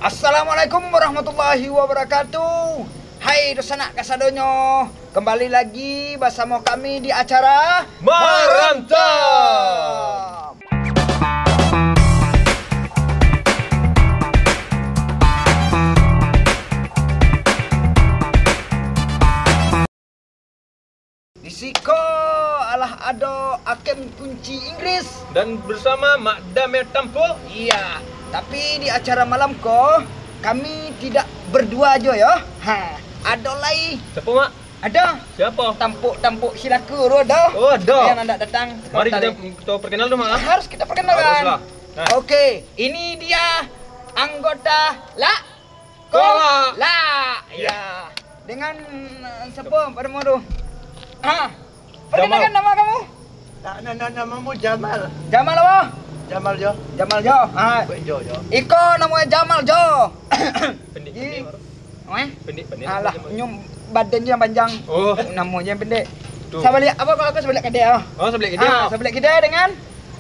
Assalamualaikum warahmatullahi wabarakatuh. Hai dosanak kasadonyo, kembali lagi bersama kami di acara Marantau. Di siko alah ado akem kunci Inggris. Dan bersama Mak Damel Tampo. Iya, tapi di acara malam ko kami tidak berdua aja ya. Ada lagi. Siapa Mak? Ada. Siapa? Tampuk silaku tu ada. Oh ada. Yang nak datang. Mari kita perkenal dulu Mak. Harus kita perkenalkan. Haruslah. Nah. Oke, ini dia anggota Kola. Ya. Dengan siapa pada mau tu? Perkenalkan nama kamu. Namamu Jamal. Jamal apa? Jamal Jo. Jamal Jo. Jo. Iko namanya Jamal Jo. Pendek. Pendek. Alah, nyum badannya yang panjang. Oh. Namanya yang pendek. Tuh. Saya balik apa kalau aku sebelah kedai? Oh sebelah kita. Sebelah kedai dengan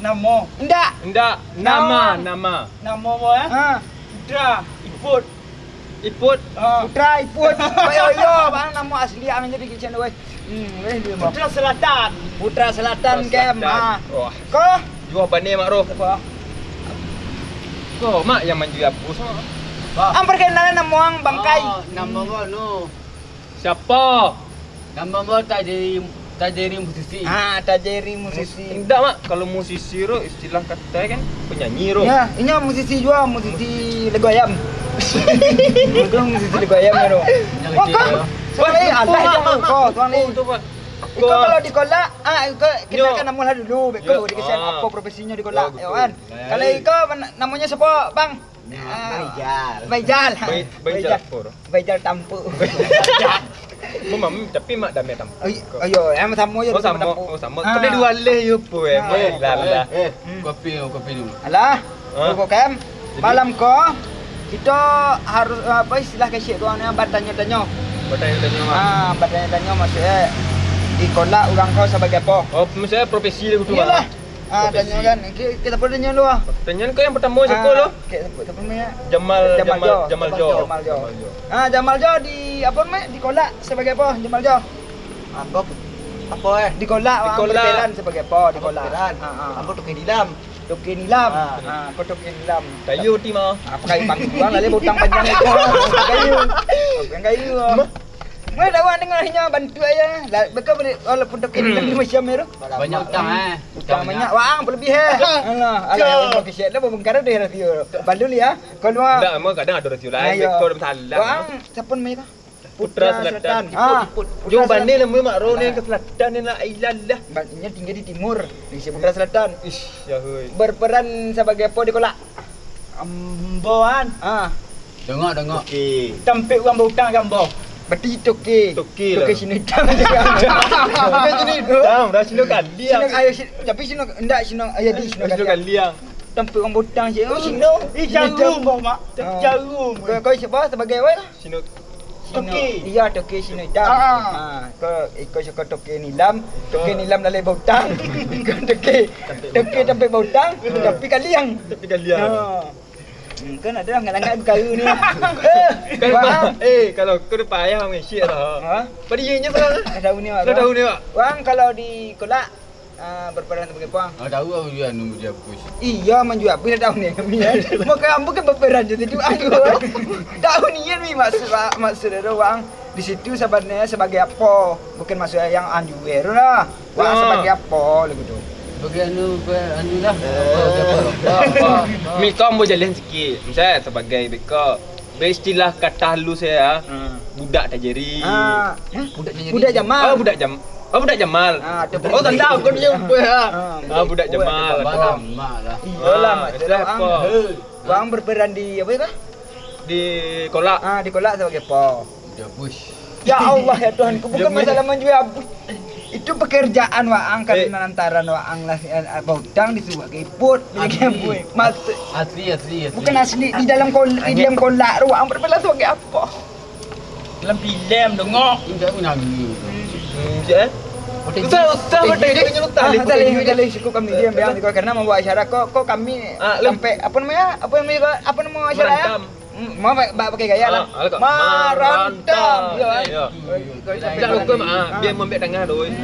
Nama. enggak. Enggak. Nama. Nama apa ya? Putra. Iput. Iput. Putra Iput. Yo, bang nama asli ang jadi kitchen weh. Dia mau. Putra Selatan. Putra Selatan kem. Wah. Ko Jual bani Mak Ro. apa? Kau Mak yang maju hapus. Ang perkenalan nama ang bangkai. Nama apa lu? Siapa? Nama apa tak jadi musisi. Tajeri musisi. Enggak Mak, kalau musisi Ro istilah kata kan penyanyi Ro. Ya, ini musisi juga, musisi Lego Ayam. Mungkin musisi Lego Ayam ya, Ro. Oh, kok? Soalnya Allah jangan kok, soalnya. Iko kalau di kola, kita kan nama lah dulu. Iko dikasih apa profesinya di kola, ya kan? Kalau Iko namanya siapa, Bang? Baijal. Baijal Tampu. Mama tapi Mak Damel Tampo. Ayo, em sama ya. Oh sama. Tapi dua leh yo po lah. Kopi dulu. Alah, kok kem? Malam ko kita harus apa istilah kasih doangnya bertanya-tanya. Bertanya-tanya maksudnya di kola orang kau sebagai apa? Oh, maksudnya profesi dia gitu Iyalah. Tanya kan. Kita perlu tanya dulu. Pertanyaan kau yang pertama siapa lo? Kita namanya Jamal Jo. Jamal Jo di apa namanya? Di kola sebagai apa? Jamal Jo. Apa Di kola berperan sebagai apa? Di kola. Apa tuh dilam? Toke nilam. Kau toke nilam. Kayu timah. Pakai bang lalu butang panjang itu. Kayu. Mana dawan dengarnya bantu aja. Bekal walaupun toke nilam di macam itu. Banyak utang Utang banyak. Wang berlebih Alah yang mau kisah dah membengkar deh rasio. Bandul ya. Kalau Enggak, emang kadang ada rasio lain. Kau ada masalah. Wang siapa namanya? Putra Selatan. Jawapan ni lah Mak Ro ni ke selatan ni lah ailah. Baginya tinggal di timur di Putra Selatan. Ish, ya hoi. Berperan sebagai apa di kola? Amboan. Dengar. Okey. Tampil uang berhutang gambar. Berarti toke lah. sini hitam juga. Toke sini hitam. Dah sino kali. Sino ayo tapi sino enggak sino ayo di sino kali yang. Tampil orang butang je. Sino. Jarum mah. Jarum. Kau siapa sebagai apa? Sino Toke. Iya, toke sino hitam. Kau ikut suka toke nilam dalam butang. Toke tampil butang tapi kaliang. Kan ada ngangan kayu ni. Kalau kau dah payah mengisik dah. Padinya sekarang. Tahu ni Pak. Wang kalau di kola berperan sebagai puang. Tahu dia nunggu dia push. Iya menjual apa tahu ni kami. Maka ambo kan berperan jadi aku. Tahu ni kan maksud dia wang di situ sebenarnya sebagai apa? Bukan maksudnya yang anjuer lah. Wang sebagai apa begitu. Anu lah. Mika mau jalan sikit. Misalnya sebagai Mika beristilah kata halus saya budak tajeri. Budak Jamal. Budak Jamal. Tak tahu kau dia apa. Budak Jamal. Lah. Iyalah maksudnya apa? Wang berperan di apa itu? Di kola. Di kola sebagai apa? Dia push. Ya Allah ya Tuhan, bukan masalah menjual. Itu pekerjaan waang karena lantaran waang lah hutang disuruh ke iput Asli. bukan asli di dalam kolak waang berbelas sebagai apa Dalam filem dengok. Tidak menangis. Utah cukup kami diam biang karena membawa acara kok kami sampai apa namanya acara ya? Mau pakai gaya lah. Marantam. Ya kan? Tak lupa dia membiak tengah doi.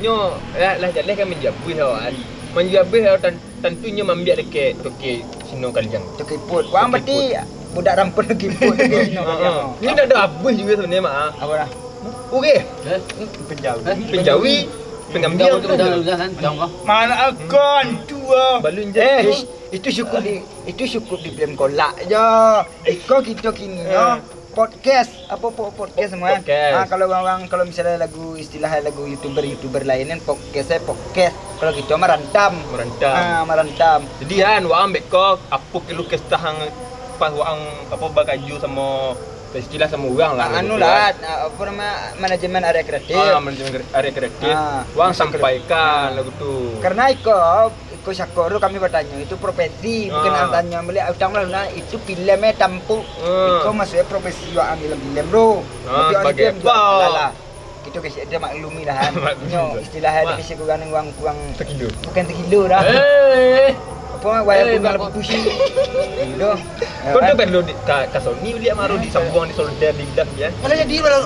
Nyo lah jaleh kan menjabui kan. Menjabui tentunya membiak dekat toke sino kalian. Toke put. Wang berarti budak rampun lagi put lagi sino. Ini dah ada habis juga sebenarnya mak. Apa dah? Okey. Penjawi. Pengambil Mana akan tua. balun je. Itu cukup di film kolak je. Iko kita kini podcast podcast semua. Kalau orang kalau misalnya lagu istilah lagu youtuber lain kan podcast. Kalau kita merantam. Merantam. Jadi kan wa ambek ko apa kilo kestahang pas wa apa bakaju sama istilah sama orang lah. Anu lah apa nama manajemen area kreatif. Manajemen area kreatif. Wang sampaikan lagu tu. Karena iko syakuru kami bertanya itu profesi bukan tanya beli utang lah itu filmnya tampuk itu maksudnya profesi yang ambil film bro sebagai apa itu guys dia maklumi lah nyo istilahnya bisa kurang sekilo bukan sekilo dah apa wayang tunggal pusi itu kau tu perlu di kasoni lihat maru di sambung di solder di dak ya Mana jadi malah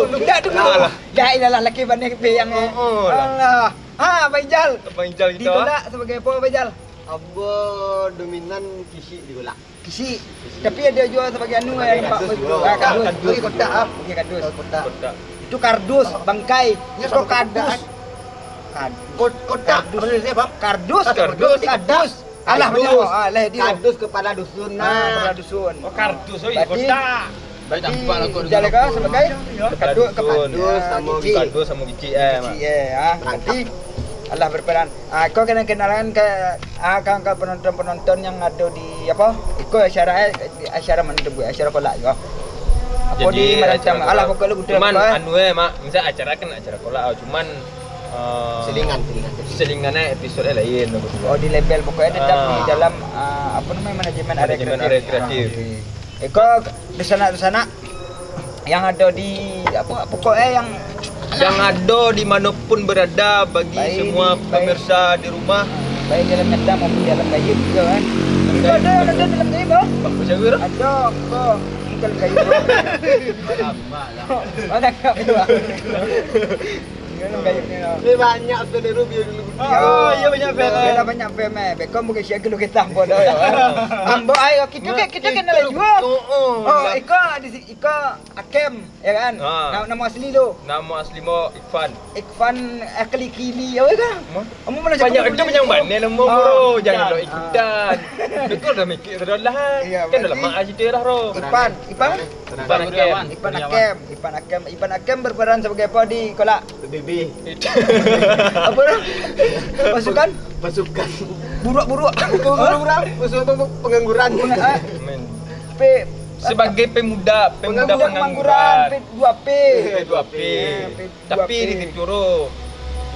tidak dulu dah inalah laki banyak yang Allah Baijal kita ditolak sebagai apa Baijal? Abo dominan kisi di golak. Kisi. Tapi dia jual sebagai anu yang Pak kardus. Pergi kotak pergi kardus. Kotak. Itu kardus bangkai. Itu kardus. Kotak benar siapa? Kardus. Alah benar. Alah dia. Kardus kepala dusun. Kepala dusun. Oh kardus kotak. Baik tampak lah kau jalan sebagai kardus sama gici nanti Allah berperan. Kau kena kenalan ke kau penonton yang ada di apa? Kau acara mana tu acara kolak juga. Apa di macam Allah pokoknya udah. Cuman anu mak, misal acara kan acara kolak cuman selingannya episode lain. Oh di label pokoknya tetap di dalam apa namanya manajemen area kreatif. Kau di sana yang ada di apa pokoknya yang ada dimanapun berada bagi semua pemirsa di rumah baik dalam nyata maupun dalam gaib juga kan itu ada yang ada dalam gaib bro Pak Syawir ada kok dalam gaib mana kak berdua dalam gaib ni Ini banyak saudara biar dulu. iya banyak film bekom bukan siapa lu kita bodoh ya ambo ayo kita kenal juga Iko Akem ya kan nama asli lu nama asli mo Ikfan Aklikili ya kan kamu mana banyak itu banyak mana nama bro jangan lo ikutan betul dah mikir dah kan dalam mak cerita dah bro Ipan Akem berperan sebagai apa di kolak BB. apa dah pasukan buruk Pengangguran. sebagai pemuda pengangguran P2P tapi di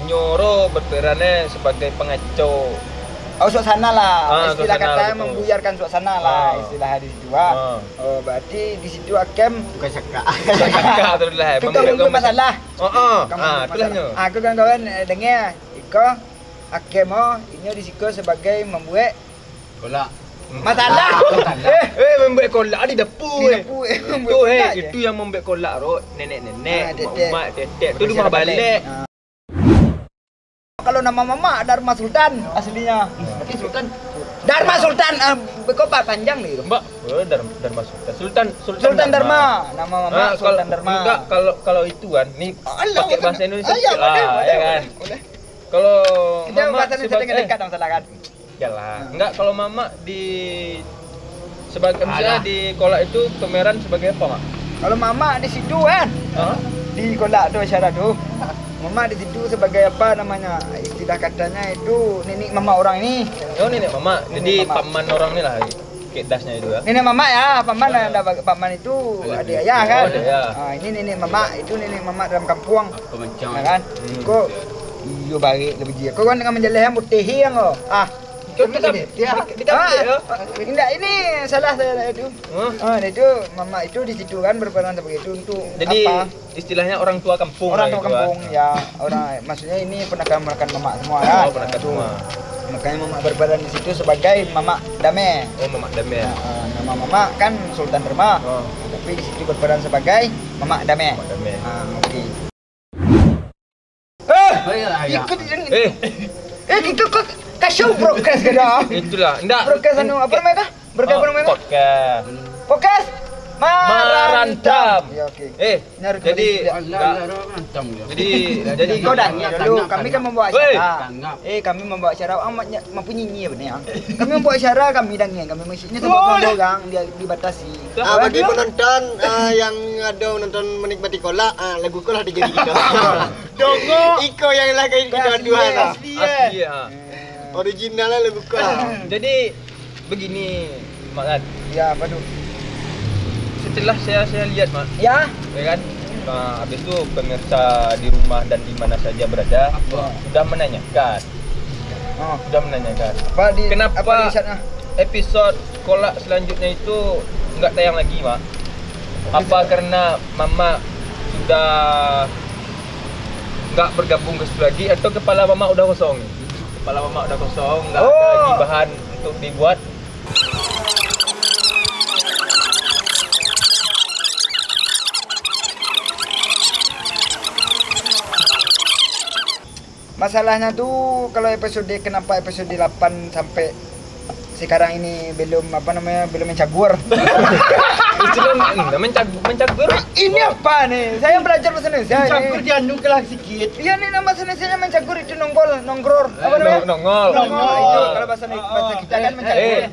Nyoro berperannya sebagai pengacau suasana lah istilah suasana kata gitu. Membuyarkan suasana lah istilah di situ berarti di situ Akem Bukan cakap. terus lah kamu masalah itulah aku kawan-kawan dengar Iko Akem ini disiko sebagai membuat Golak. masalah membuat kolak di dapur itu yang membuat kolak nenek mak tetek tu rumah balik kalau nama mama Dharma Sultan aslinya Tapi Sultan Dharma Sultan kok panjang nih mbak Dharma Sultan Dharma nama mama Sultan Dharma enggak kalau itu kan nih pakai bahasa Indonesia ya kan kalau kita mama bahasa Indonesia dekat masalah kan yalah enggak kalau mama di sebagai misalnya di kolak itu pemeran sebagai apa mak kalau mama di situ kan di kolak tu acara tu mama di situ sebagai apa namanya istilah katanya itu nenek mama orang ini nenek mama jadi paman orang ni lah kedasnya itu ya nenek mama ya paman itu adik ayah kan ini nenek mama dalam kampung kan kok iyo baik lebih dia kau kan dengan menjeleh putih yang Tidak, ini salah saya itu. Itu mama itu di situ kan berperan sebagai itu untuk jadi, apa? Istilahnya orang tua kampung. Orang tua kampung ya, orang maksudnya ini ponakan mama semua kan. Ponakan semua. Makanya Mamak berperan di situ sebagai Mamak Dame. Oh, Mamak Dame. Nama Mamak kan Sultan Rema. Oh, Tapi di situ berperan sebagai Mamak Dame. Mamak Dame. Oke. Ikut itu kok kasih broadcast ke dah. Itulah, enggak. Broadcast anu apa namanya? Broadcast apa namanya? Podcast. Podcast Marantam. Ya, oke. Jadi jadi Kau danya dulu, kami kan membawa Weh. acara. Kami membawa acara, mampu nyanyi benar. Kami membawa acara, kami dangnya, kami musiknya tempat orang dia dibatasi. Bagi penonton yang ada nonton menikmati kolak, lagu kolak dijadi kita. Dongo. Iko yang lagi kita dua lah. asli ya. Originalnya lagu kolak. Jadi begini, Mak kan. Ya, apa tu? Setelah saya lihat, Mak, Ya, ya kan. Habis itu pemirsa di rumah dan di mana saja berada sudah menanyakan. Sudah menanyakan. apa di Kenapa apa di sana? episode kolak selanjutnya itu nggak tayang lagi, Mak? Apa karena Mama sudah nggak bergabung ke situ lagi atau kepala Mama udah kosong? Kepala Mama udah kosong, nggak ada lagi bahan untuk dibuat. Masalahnya tuh kalau kenapa episode 8 sampai sekarang ini belum belum mencagur. Istilah mencagur. Ini apa nih? Saya belajar bahasa Indonesia. Campur ini. diandung kelas sedikit. Iya nih nama bahasa Indonesia mencagur itu nongkror. Apa namanya? Nongol. Itu kalau bahasa kita kan mencagur.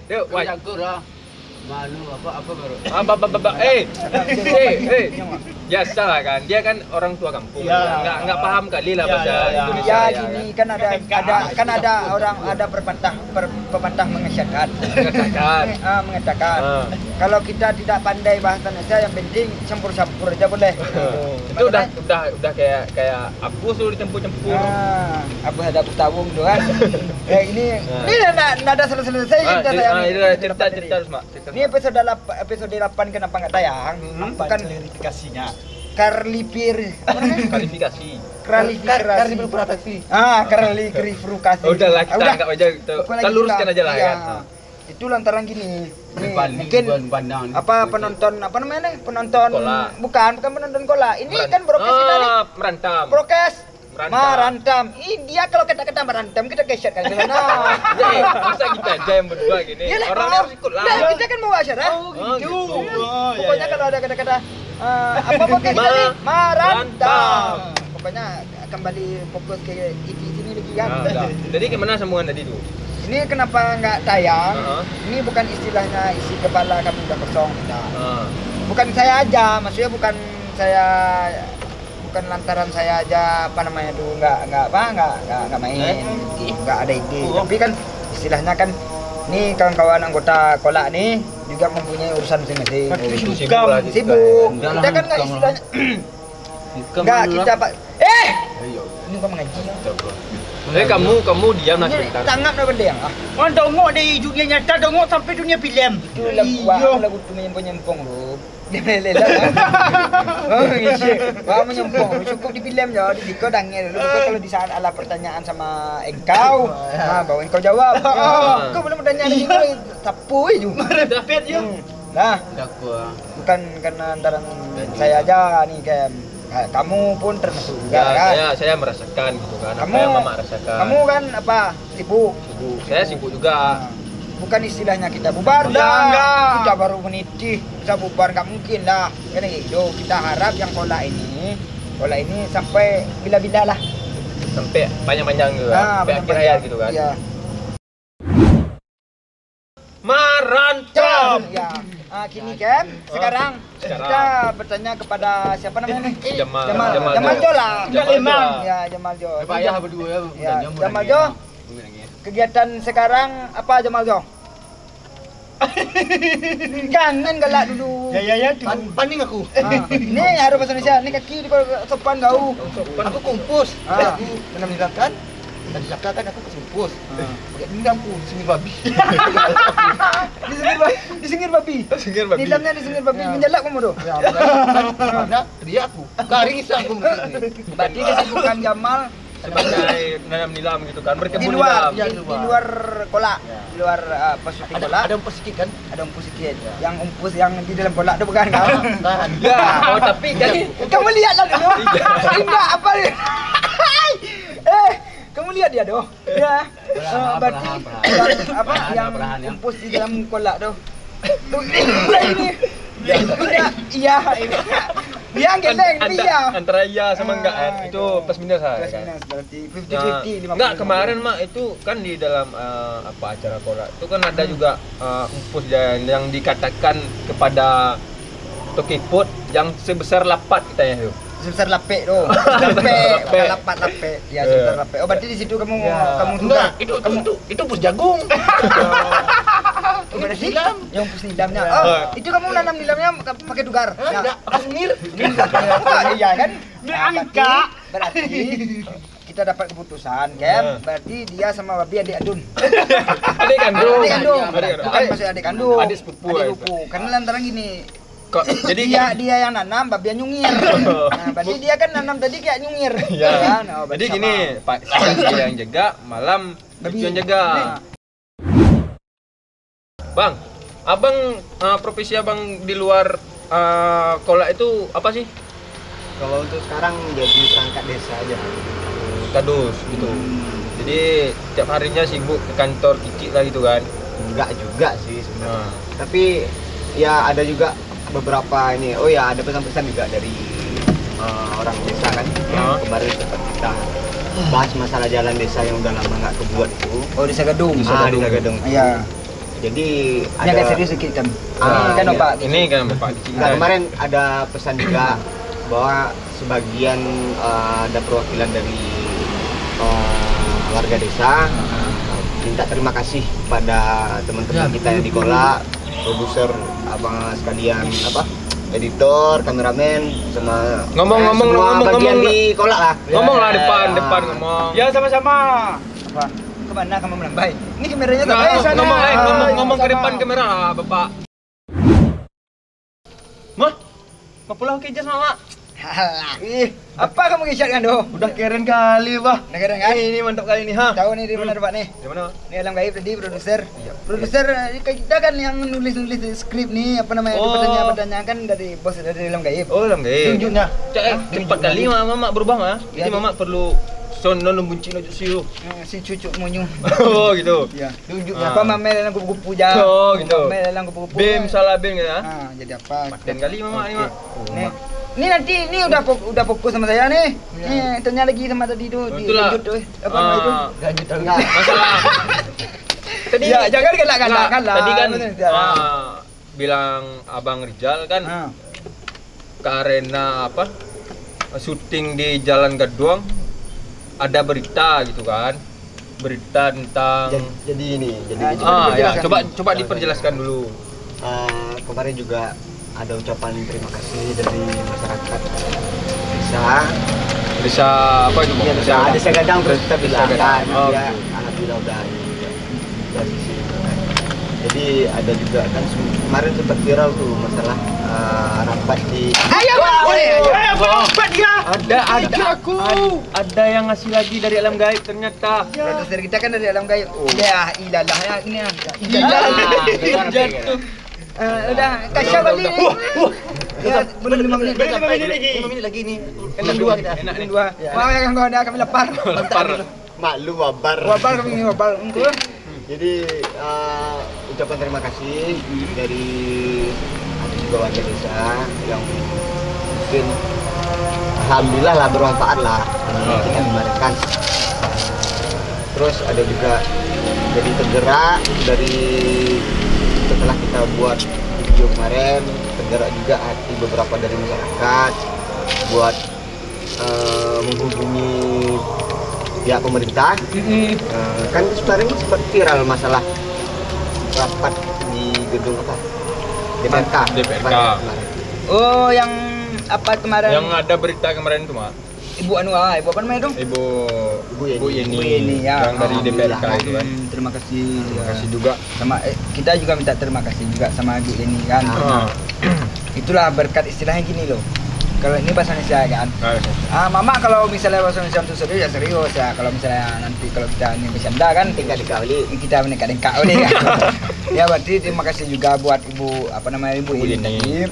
Yuk, wah. Campur lah. Malu apa baru. Biasa lah kan, dia kan orang tua kampung, Ya. nggak paham kali lah bahasa Indonesia. Ya kan. gini kan ada orang ada pepatah mengatakan. Ah. Kalau kita tidak pandai bahasa Indonesia yang penting campur-campur aja boleh. Itu udah kayak aku suruh dicampur-campur. Apa ada tabung tuh kan. Ini enggak ada selesai Cerita terus, Mak. Ini episode 8 kenapa enggak tayang? Apa Bukan klarifikasinya? Kualifikasi. Klarifikasi. Klarifikasi. Udahlah, kita anggap aja gitu. Kita luruskan aja lah kan. Itu lantaran gini. Mungkin penonton apa namanya nih? Penonton Kola. bukan penonton kola. Ini kan broadcast kita nih. Merantam. Broadcast Merantam. Marantam. Dia kalau kata-kata merantam kita geser kan di sana. Masa kita aja yang berdua gini? Iyalah, Orangnya harus ikut lah. Nah, kita kan mau acara. gitu. Pokoknya kalau ada kata-kata apa podcast kita nih? Marantam. Pokoknya kembali fokus ke TV sini lagi kan. Jadi gimana sambungan tadi tuh? Ini kenapa nggak tayang? Uh-huh. Ini bukan istilahnya isi kepala kami udah kosong. Tidak. Bukan saya aja, maksudnya bukan lantaran saya aja apa namanya tuh nggak main, nggak ada ide. Tapi kan istilahnya kan nih kawan-kawan anggota kolak nih juga mempunyai urusan masing-masing. Sibuk. Kita kan nggak istilahnya nggak kita pak. Ini kok mengaji ya? Kamu diam lah Ini sebentar. tanggap apa dia? Orang dongok dari dunia nyata, dongok sampai dunia film. Itu lagu tu menyempong lu. Dia lelah. Wah menyempong. Cukup di film je. Di kau dangnya dulu. Bukan kalau di saat ala pertanyaan sama engkau. Bawa engkau jawab. Kau belum bertanya lagi. Tapu je. Merepet ya. Nah, bukan karena antara saya aja nih kayak kamu pun termasuk juga kan. Saya merasakan gitu kan. Kamu, apa yang Mama rasakan. Kamu kan apa? Sibuk. Saya sibuk juga. Bukan istilahnya kita bubar Enggak. Kita baru menitih bisa bubar nggak mungkin lah. Kan gitu. Kita harap yang kola ini sampai bila-bila lah. Sampai panjang-panjang gitu kan. Sampai akhir hayat gitu kan. Iya. Marantam. Ya. Kini kan sekarang kita bertanya kepada siapa namanya nih? Jamal Jo lah. Jamal. Ya, Jamal Jo. Payah berdua Ya, Jamal Jo. Kegiatan sekarang apa Jamal Jo? Jangan galak dulu. Ya tu. Paning aku. Ini harus bahasa Indonesia. Ini kaki di sopan kau. Aku kumpus. Ah. Aku pernah meninggalkan. Dan disangkakan aku kesumpus. Pakai dendamku sengir babi. Disengir babi. Sengir babi. Nilamnya disengir babi. Menjalak kamu tuh. Ya, karena teriak aku. Garing aku. Berarti kesibukan Jamal sebagai nanam nilam gitu kan, Di berkebun luar, nilam. di luar kolak, di luar pas syuting kolak. Ada umpus sedikit kan? Ada umpus sedikit. Yang umpus yang di dalam kolak itu bukan kau. Kan. Ya, oh tapi jadi Kamu lihatlah dulu. Enggak apa ni? Kamu lihat dia doh. Ya. Berarti apa yang umpus di dalam kolak doh. Ini. Iya. Dia geleng dia. antara iya sama enggak kan? Itu plus minus lah Plus kan. minus berarti Nah, 50-50. enggak kemarin mak itu kan di dalam apa acara kolak itu kan ada juga umpus yang dikatakan kepada Tokiput yang sebesar lapat katanya itu. Sebesar lapek tu. Lapek, bukan lapat lapek. Ya, sebesar lapek. Oh, berarti di situ kamu kamu Enggak, tukar. itu umpus jagung. Oh, berarti yang umpus nilamnya. Oh, itu kamu nanam nilamnya pakai tukar. Enggak, pakai senir. Iya kan? Angka. Berarti kita dapat keputusan, kan? Berarti dia sama babi adik adun. Adik kandung. Adik kandung. Adik kandung. Bukan maksud adik kandung. Adik sepupu. Adik sepupu. Karena lantaran gini, Kok jadi dia yang nanam, babi yang nyungir. Nah, berarti dia kan nanam tadi kayak nyungir. ya. Kan? Oh, berarti Jadi gini, Pak dia yang jaga, malam Babi. itu yang jaga. Bang, abang profesi abang di luar kolak itu apa sih? Kalau untuk sekarang jadi perangkat desa aja. Kadus gitu. Jadi tiap harinya sibuk ke kantor kicik lah gitu kan. Enggak juga sih sebenarnya. Nah, Tapi ya ada juga beberapa ini. Oh ya, ada pesan-pesan juga dari orang desa kan. Kemarin sempat kita bahas masalah jalan desa yang udah lama nggak kebuat itu. Oh, di Sagadung. Desa Gadung. Iya. Jadi Ini agak serius sedikit kan. Kan iya. Pak. ini kan Bapak kicik. Nah, kemarin ada pesan juga bahwa sebagian ada perwakilan dari warga desa minta terima kasih pada teman-teman kita yang di Kolak, produser, abang sekalian apa, editor, kameramen, sama semua bagian di Kolak lah. Ngomonglah depan ngomong. Ya sama-sama. Apa? Kemana kamu melambai? Ini kameranya tak Nah, baik sana. ngomong ke depan kamera lah, Bapak. Mah, mau pulang ke jas Mama? Halah. Apa kamu ngisyaratkan doh? Udah keren kali, Bah. Udah keren kan? Ini mantap kali ini, ha. Tahu nih di mana Pak nih? Di mana? Ini Alam Gaib tadi produser. Produser kita kan yang nulis skrip nih, apa namanya? Oh. Pertanyaan kan dari bos dari Alam Gaib. Oh, dalam gaib. Tunjuknya. Cepat kali Mama berubah, Mah. Ya, Jadi Mama perlu sono buncin ojo siu. Si cucuk munyu. Oh, gitu. Ya. Tunjuknya. Apa mamel dalam kupu-kupu ja. Oh, gitu. Mamel dalam kupu-kupu. Bim salah bim gitu ya. Jadi apa? Paten kali Mama ini, Mak. Nih. Ini nanti ini udah fokus sama saya nih. Nih, tanya lagi sama tadi tuh Itulah. lanjut tuh. Apa nama itu? Lanjut Enggak. Masalah. Tadi Ya, jangan galak-galak Nggak, lah. Tadi kan Bener. bilang Abang Rizal kan ke arena apa? Syuting di Jalan Gaduang ada berita gitu kan. Berita tentang Jadi ini, jadi Ah, gini. coba ya, diperjelaskan. coba diperjelaskan dulu. Kemarin juga ada ucapan terima kasih dari masyarakat desa. Bisa apa itu? Iya, bisa ada Sagadang terus kita bilang Sagadang. kan. Oh, Ya, gitu. alhamdulillah udah sisi. Jadi ada juga kan kemarin sempat viral tuh masalah rapat di Ada yang ngasih lagi dari alam gaib ternyata. Produser kita kan dari Alam Gaib. Ya, ilalah ya ini ya. Jatuh. Udah kasih kali ni. Ya, belum 5 menit. 5 menit lagi nih. Kan dua kita. Enak nih. Dua. Mau yang kau ada kami lapar. Lapar. maklum wabar. Wabar kami wabar. Engkau. Jadi ucapan terima kasih dari ada juga warga desa yang mungkin alhamdulillah lah bermanfaat lah yang kita kemarin. Terus ada juga jadi tergerak dari setelah kita buat video kemarin, tergerak juga hati beberapa dari masyarakat buat menghubungi pihak pemerintah. Kan kemarin sempat viral masalah rapat di gedung apa? DPRK. Kemarin. Oh, yang apa kemarin? Yang ada berita kemarin tuh, Mak. Ibu Anu, ibu apa namanya itu? Ibu Yeni. Ibu Yeni, ya. Yang dari DPRK itu kan. Terima kasih. Terima kasih juga. Sama kita juga minta terima kasih juga sama Ibu Yeni kan. Ah. Itulah berkat istilahnya gini loh. Kalau ini bahasa Indonesia kan. Mama kalau misalnya bahasa Indonesia untuk serius ya serius ya. Kalau misalnya nanti kalau kita ini bercanda kan tinggal dikali. Kita menikah oleh kan. Ya berarti terima kasih juga buat ibu ibu ini tadi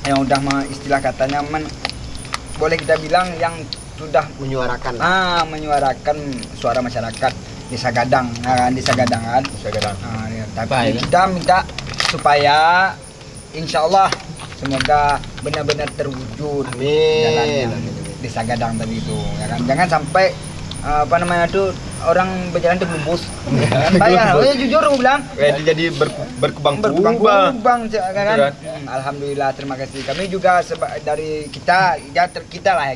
yang udah istilah katanya boleh kita bilang yang sudah Menyuarakan. Menyuarakan suara masyarakat Desa Gadang, Desa Gadang kan. Desa Gadang. Tapi kita minta supaya insya Allah semoga benar-benar terwujud jalannya Desa Gadang tadi itu, ya kan. Jangan sampai orang berjalan tergelubus. Bayar, jujur aku bilang. Jadi berkubang-kubang. Kan? Alhamdulillah, terima kasih. Kami juga dari kita lah ya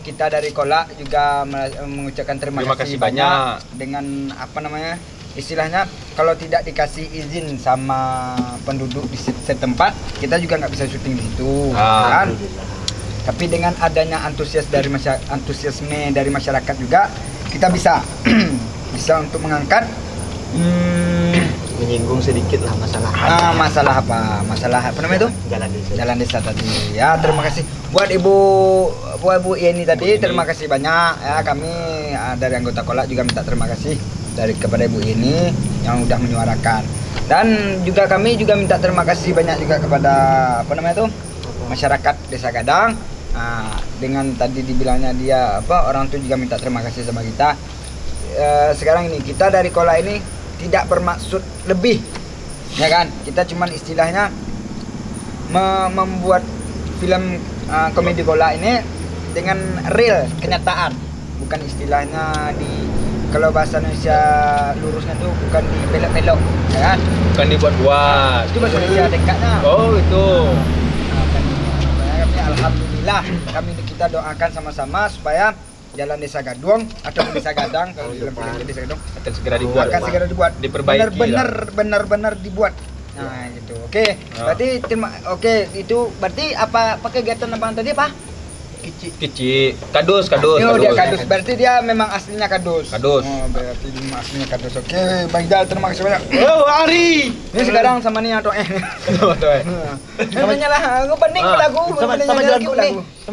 kita dari Kolak juga mengucapkan terima kasih banyak dengan istilahnya kalau tidak dikasih izin sama penduduk di setempat kita juga nggak bisa syuting di situ, kan? Tapi dengan adanya antusiasme dari masyarakat juga kita bisa untuk mengangkat menyinggung sedikit lah masalah. Masalah apa namanya itu? Jalan desa tadi. Ya, terima kasih buat Ibu Yeni tadi. Terima kasih banyak ya, kami dari anggota Kolak juga minta terima kasih kepada Ibu Yeni yang udah menyuarakan. Dan juga kami juga minta terima kasih banyak juga kepada masyarakat Desa Gadang. Dengan tadi dibilangnya dia orang tuh juga minta terima kasih sama kita. Sekarang ini kita dari Kolak ini tidak bermaksud lebih, ya kan? Kita cuman istilahnya membuat film komedi Kolak ini dengan real kenyataan, bukan istilahnya kalau bahasa Indonesia lurusnya tuh bukan dibelok-belok, ya kan? Bukan dibuat-buat. Itu bahasa Indonesia dekatnya. Oh itu. Alhamdulillah kita doakan sama-sama supaya jalan Desa Gadang atau Desa Gadang kalau film-film Desa Gadang akan segera dibuat. Diperbaiki. Benar-benar dibuat. Nah, gitu. Oke. Berarti itu berarti apa kegiatan abang tadi apa? Kecil. Kadus. Dia kadus. Berarti dia memang aslinya kadus. Oh, berarti dia memang aslinya kadus. Oke, Bang Jal, terima kasih banyak. Oh, Ari. Ini sekarang sama nih atau namanya lah, aku banding lagu sama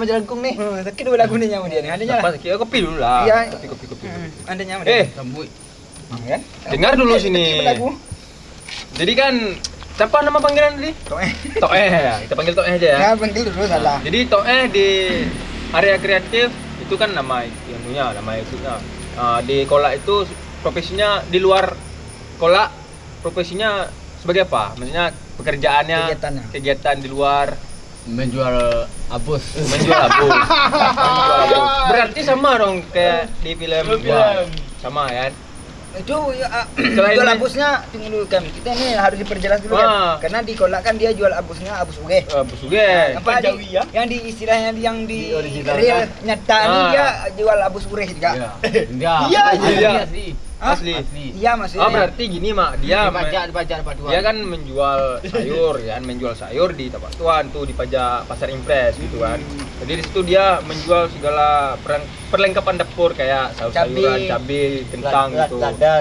jalan kung nih. Sakit dua lagu nih nyamu dia nih. Adanya lah. Kopi dulu lah. Iya. Kopi. Adanya. Kan? Dengar dulu sini. Jadi kan siapa nama panggilan tadi? Toeh ya. Kita panggil Toeh aja ya. Ya, panggil dulu salah. Jadi Toeh di area kreatif itu kan nama itunya. Di Kolak itu profesinya di luar Kolak profesinya sebagai apa? Maksudnya pekerjaannya kegiatan di luar menjual abus. Berarti sama dong kayak di film. Sama ya. Itu jual abusnya tunggu dulu kan. Kita ini harus diperjelas dulu kan. Karena di Kolak kan dia jual abusnya abus uge. Yang di istilahnya yang di real nyata ini dia jual abus ureh juga. Iya. Asli. Iya maksudnya. Berarti gini mak, dia kan menjual sayur di tempat tuan tuh di pajak pasar impres gitu kan. Jadi di situ dia menjual segala perlengkapan dapur kayak sayur-sayuran, cabai, kentang gitu. Lada.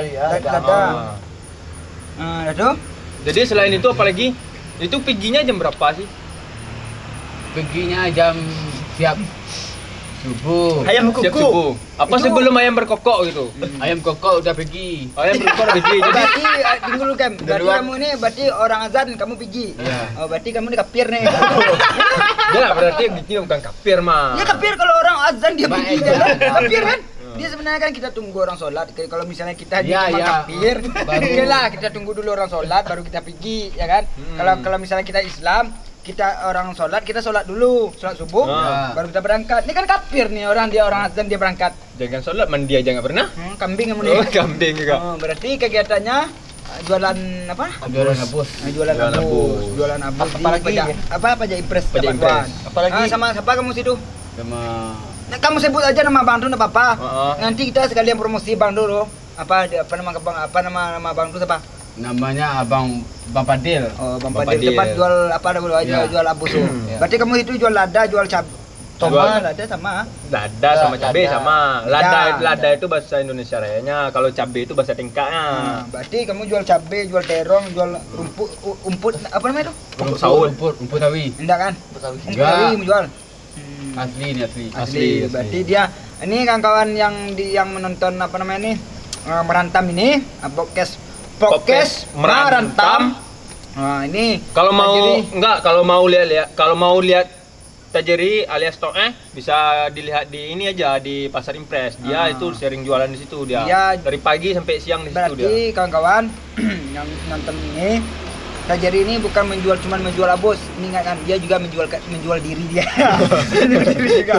Jadi selain itu apalagi itu perginya jam berapa sih? Perginya jam siap subuh. Ayam Siap subuh. Apa itu sebelum ayam berkokok gitu? Ayam kokok udah pergi. Ayam berkokok udah pergi. Jadi berarti tunggu dulu kan. Berarti kamu ini orang azan kamu pergi. Iya. Berarti kamu ini kafir nih. ya berarti gitu bukan kafir mah. Ya kafir kalau orang azan dia pergi jalan. Kafir kan? Dia sebenarnya kan kita tunggu orang sholat. Kalau misalnya kita kafir, oke lah kita tunggu dulu orang sholat baru kita pergi, ya kan? Kalau misalnya kita Islam, kita orang sholat, kita sholat dulu, sholat subuh, baru kita berangkat. Ini kan kafir nih orang azan dia berangkat. Jangan sholat, mandi aja nggak pernah. Kambing kamu nih. Kambing juga. Berarti kegiatannya jualan apa? Jualan abus. Jualan abus. Apalagi pajak impres. Apalagi sama siapa kamu situ? Sama kamu sebut aja nama Bang Dul enggak apa-apa. Nanti kita sekalian promosi Bang Dul. Apa nama Bang Dul siapa? Namanya Bang Padil. Oh, Bang Padil tempat jual apa dulu aja jual abus. Berarti kamu itu jual lada, jual Tomat, lada sama. Lada sama cabai lada. sama. Lada Lada. itu bahasa Indonesia Rayanya, kalau cabai itu bahasa tingkatnya. Berarti kamu jual cabai, jual terong, jual rumput apa namanya itu? Rumput sawi. Rumput sawi. Enggak kan? Enggak. Enggak menjual. Asli ini asli. Asli. Berarti dia ini kawan-kawan yang menonton apa namanya ini merantam ini podcast merantam. Nah, ini Kalau mau Tajiri. kalau mau lihat Tajiri alias Toeh bisa dilihat di ini aja di Pasar Impres. Dia itu sering jualan di situ dia. Dia- Dari pagi sampai siang di situ dia. berarti kawan-kawan yang nonton ini Tajiri ini bukan cuma menjual abos, ini ingat kan dia juga menjual diri dia. Menjual diri juga.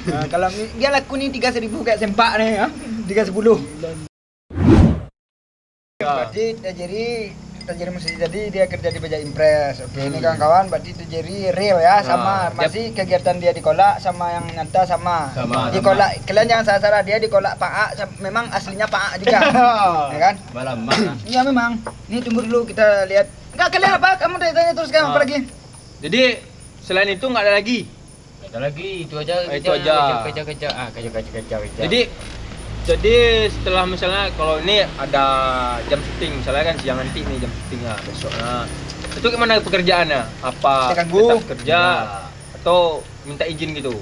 Nah, kalau dia laku nih 3.000 kayak sempak nih ya. 310. Berarti Tajiri mesti jadi dia kerja di Baja Impres. Oke, ini kawan-kawan berarti Tajiri real ya sama masih kegiatan dia di kolak sama yang nyata sama. Di kolak kalian jangan salah-salah dia di kolak Pak A memang aslinya Pak A juga. Ya kan? Malam. Iya memang. Ini tunggu dulu kita lihat. Enggak kalian apa? Kamu tanya terus kan apa lagi? Jadi selain itu nggak ada lagi. Ada lagi itu aja. Itu aja. Kerja. Jadi setelah misalnya kalau ini ada jam syuting misalnya kan siang nanti nih jam syutingnya besoknya. Itu gimana pekerjaannya? Apa Kita ganggu? tetap kerja atau minta izin gitu?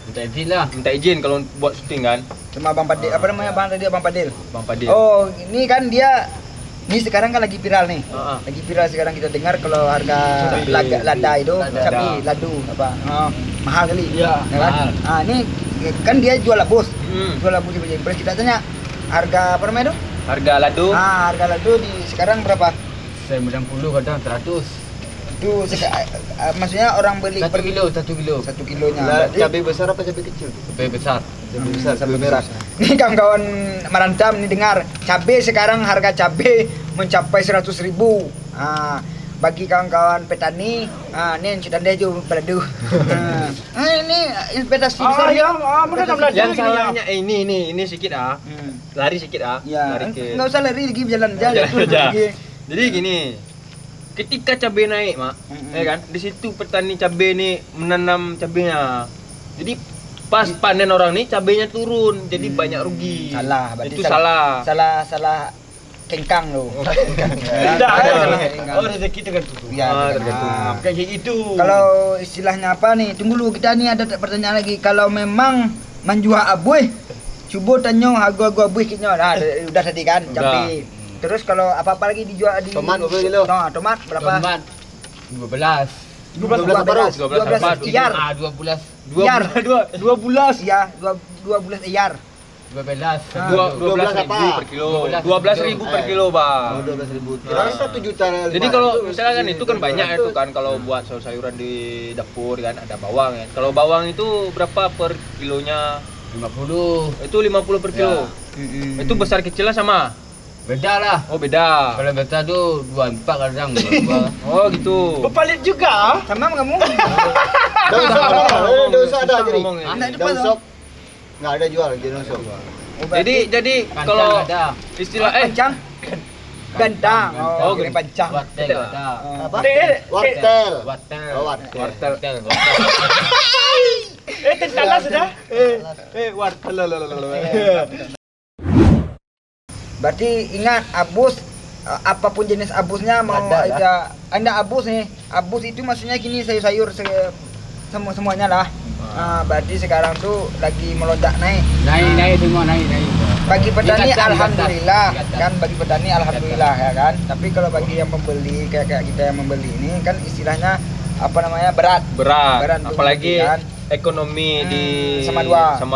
Minta izin lah. Minta izin kalau buat syuting kan, Sama Bang Padil. Apa namanya Bang tadi Bang Padil? Bang Padil. Oh, ini kan dia ini sekarang kan lagi viral nih. Heeh. Lagi viral sekarang kita dengar kalau harga Cabai. lada itu Lada. cabai ladu apa? Mahal kali. Iya, Ya kan? mahal. Ah, ini kan dia jual labus. Hmm. Jual labus di Baja Impres. Kita tanya harga apa namanya itu? Harga ladu Harga ladu di sekarang berapa? 90 kadang 100. Itu maksudnya orang beli 1 kilo, 1 kilo. 1 kilonya. Lah, Berarti- cabai besar apa cabai kecil? Cabai besar. Cabai besar, cabai merah. Nih kawan-kawan merantam nih dengar, cabai sekarang harga cabai mencapai 100.000. Bagi kawan-kawan petani, ini yang sudah dia juga beradu. Ini investasi besar ya. yang salahnya ini sedikit lari sedikit Ya, lari ke nggak usah lari lagi jalan aja. Jalan terus aja. lagi. Jadi gini, ketika cabai naik mak, ya kan, di situ petani cabai nih menanam cabainya. Jadi pas panen orang nih cabainya turun, jadi banyak rugi. Salah, berarti Itu salah. Salah kengkang loh. Tidak, Salah kengkang. rezeki tergantung. Ya, tergantung. Kayak gitu. Kalau istilahnya apa nih? Tunggu dulu kita nih ada pertanyaan lagi. Kalau memang menjual abuih, coba tanya harga abuih kitnya. Nah, udah tadi kan cabai. Terus kalau apa-apa lagi dijual di Tomat berapa kilo? Nah, tomat berapa? Tomat 12. 12 iyar. 12. Iyar. 12 Iya, 12 iyar. 12. 12 apa? ribu per kilo. 12 12.000 per kilo, Bang. 12.000. Kira 1 juta. Jadi kalau misalnya kan itu kan banyak itu kan kalau buat sayur-sayuran di dapur kan ada bawang kan. Kalau bawang itu berapa per kilonya? 50. Itu 50 per kilo. Itu besar kecilnya sama. Beda lah. Oh, beda. Kalau besar tuh 24 kadang. Oh, gitu. Berpalit juga. Sama kamu? Dosa ada jadi. ngomongnya. Anak depan Daun sop nggak ada jual di daun sop. Jadi Pancang kalau ada. istilah pancang gantang. Oh, Oh, kira pancang. Wartel ada. Apa? Wartel. Wartel. Oh, wartel. wartel. Tentala sudah. Wartel. Berarti ingat abus apapun jenis abusnya mau ada Anda abus nih. Abus itu maksudnya gini sayur-sayur semuanya lah. Berarti sekarang tuh lagi melonjak naik. Naik semua naik. Bagi petani Di atas, alhamdulillah di atas. kan bagi petani alhamdulillah ya kan. Tapi kalau bagi yang pembeli kayak kita yang membeli ini kan istilahnya apa namanya berat. Berat. untuk Apalagi membeli, kan. ekonomi di sama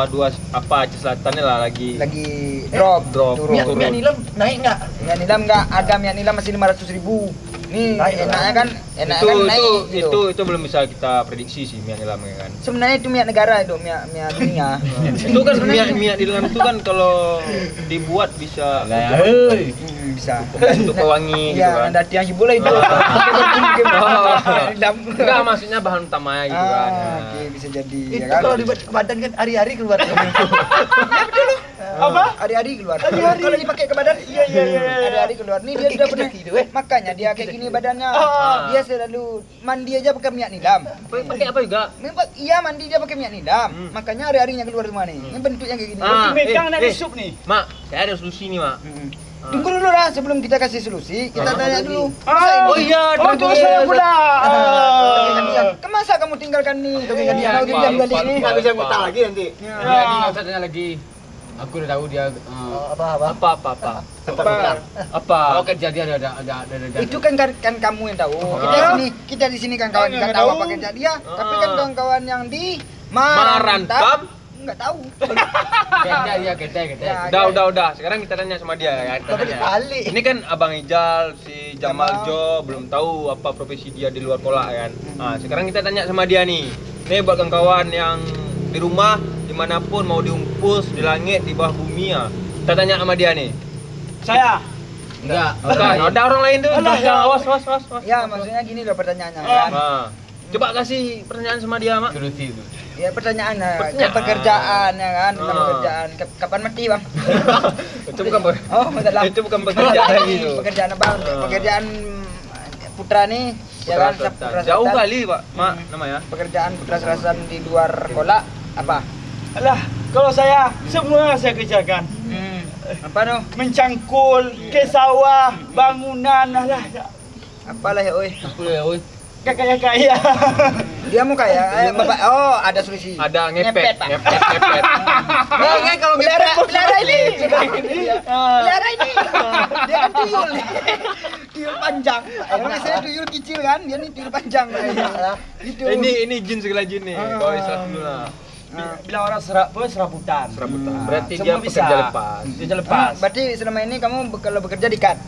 dua apa Aceh Selatannya lah lagi drop turun. turun. nilam naik enggak? Minyak nilam enggak ada minyak nilam masih 500.000. Nih enaknya kan naik gitu. itu belum bisa kita prediksi sih minyak nilam kan. Sebenarnya itu minyak negara itu minyak dunia. Itu kan minyak nilam itu kan kalau dibuat bisa Bisa. untuk pewangi gitu Iya, kan. ada tiang hibulah itu. Enggak, maksudnya bahan utamanya gitu kan. Oke, bisa jadi ya Itu kan. kalau dibuat ke badan kan hari-hari keluar. Apa? Hari-hari keluar. Hari-hari. Kalau dipakai ke badan, Iya. hari-hari keluar. Nih dia udah pernah makanya dia kayak gini badannya. Dia selalu mandi aja pakai minyak nilam. Pakai apa juga? Iya mandi dia pakai minyak nilam. Makanya hari-harinya keluar semua nih. Ini bentuknya kayak gini. Megang nak sup nih. Mak, saya ada solusi nih, Mak. Tunggu dulu lah sebelum kita kasih solusi, kita tanya dulu. Oh iya, Oh, itu saya pula. Masa kamu tinggalkan nih? Dia mau diam balik nih. Nggak bisa minta lagi nanti. Ya. Nggak usah tanya lagi. Aku udah tahu dia Apa? oh kerja dia ada. Itu kan kamu yang tahu. Kita di sini kan kawan nggak tahu apa kerja dia. Tapi kan kawan-kawan yang di Marantap nggak tahu. Gede. Udah. Sekarang kita tanya sama dia ya. Kita tanya. Ini kan Abang Ijal, si Jamal Jo belum tahu apa profesi dia di luar kolak kan. Nah, sekarang kita tanya sama dia nih. Nih buat kawan-kawan yang di rumah, dimanapun mau diumpus, di langit, di bawah bumi ya. Kita tanya sama dia nih. Saya. Enggak. Bukan, ada orang lain tuh. Awas. Ya maksudnya gini loh pertanyaannya kan. Nah, coba kasih pertanyaan sama dia, Mak. Solusi itu. Ya pertanyaan pekerjaan ya kan, tentang pekerjaan. Kapan mati bang? Itu bukan salah. itu bukan pekerjaan lagi itu. Pekerjaan apa? Pekerjaan Putra nih, ya kan? Putra Jauh Selatan. kali, Pak. Mak, namanya. Pekerjaan Putra Selatan di luar kolak apa? Alah, kalau saya semua saya kerjakan. Apa tuh? Mencangkul ke sawah, bangunan, alah. Apalah ya, oi. Kaya. Dia mau kaya, bapak. Oh, ada solusi. Ada ngepet. Pak. Ngepet. Nah, kalau pelihara ini. Pelihara ini. Dia kan tuyul. Tuyul panjang. Biasanya tuyul kecil kan, dia nih tuyul panjang. Itu. Ini jin segala jin nih. Kau isap dulu lah. Bila orang serabutan. Berarti dia Semua bisa. pekerja lepas. Dia lepas. Berarti selama ini kamu kalau bekerja di kat.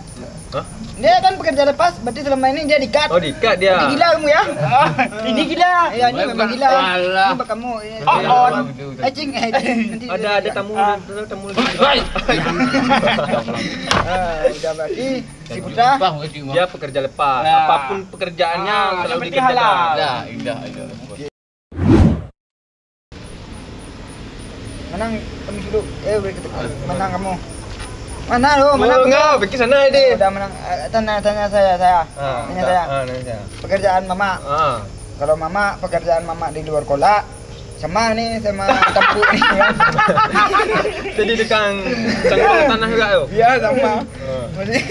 Hah? Dia kan pekerja lepas, berarti selama ini dia di kat. Oh, dikat dia. Berarti gila kamu ya? Ini gila. Iya, ini memang gila. Alah. Ini kamu. On. Cing. Ada tamu lagi. Udah berarti si Putra. Dia pekerja lepas. Nah. Apapun pekerjaannya Yang selalu penting halal. dikerjakan. Indah. Menang kamu dulu. Udah kita menang kamu. Mana lo? Menang enggak, pergi sana deh. Udah menang. Tanya saya. Tanya saya. Nanya. Pekerjaan mama. Kalau mama pekerjaan mama di luar kolak sama nih sama tampu nih kan. Jadi tukang cangkul tanah juga yo. Iya sama. Maksudnya,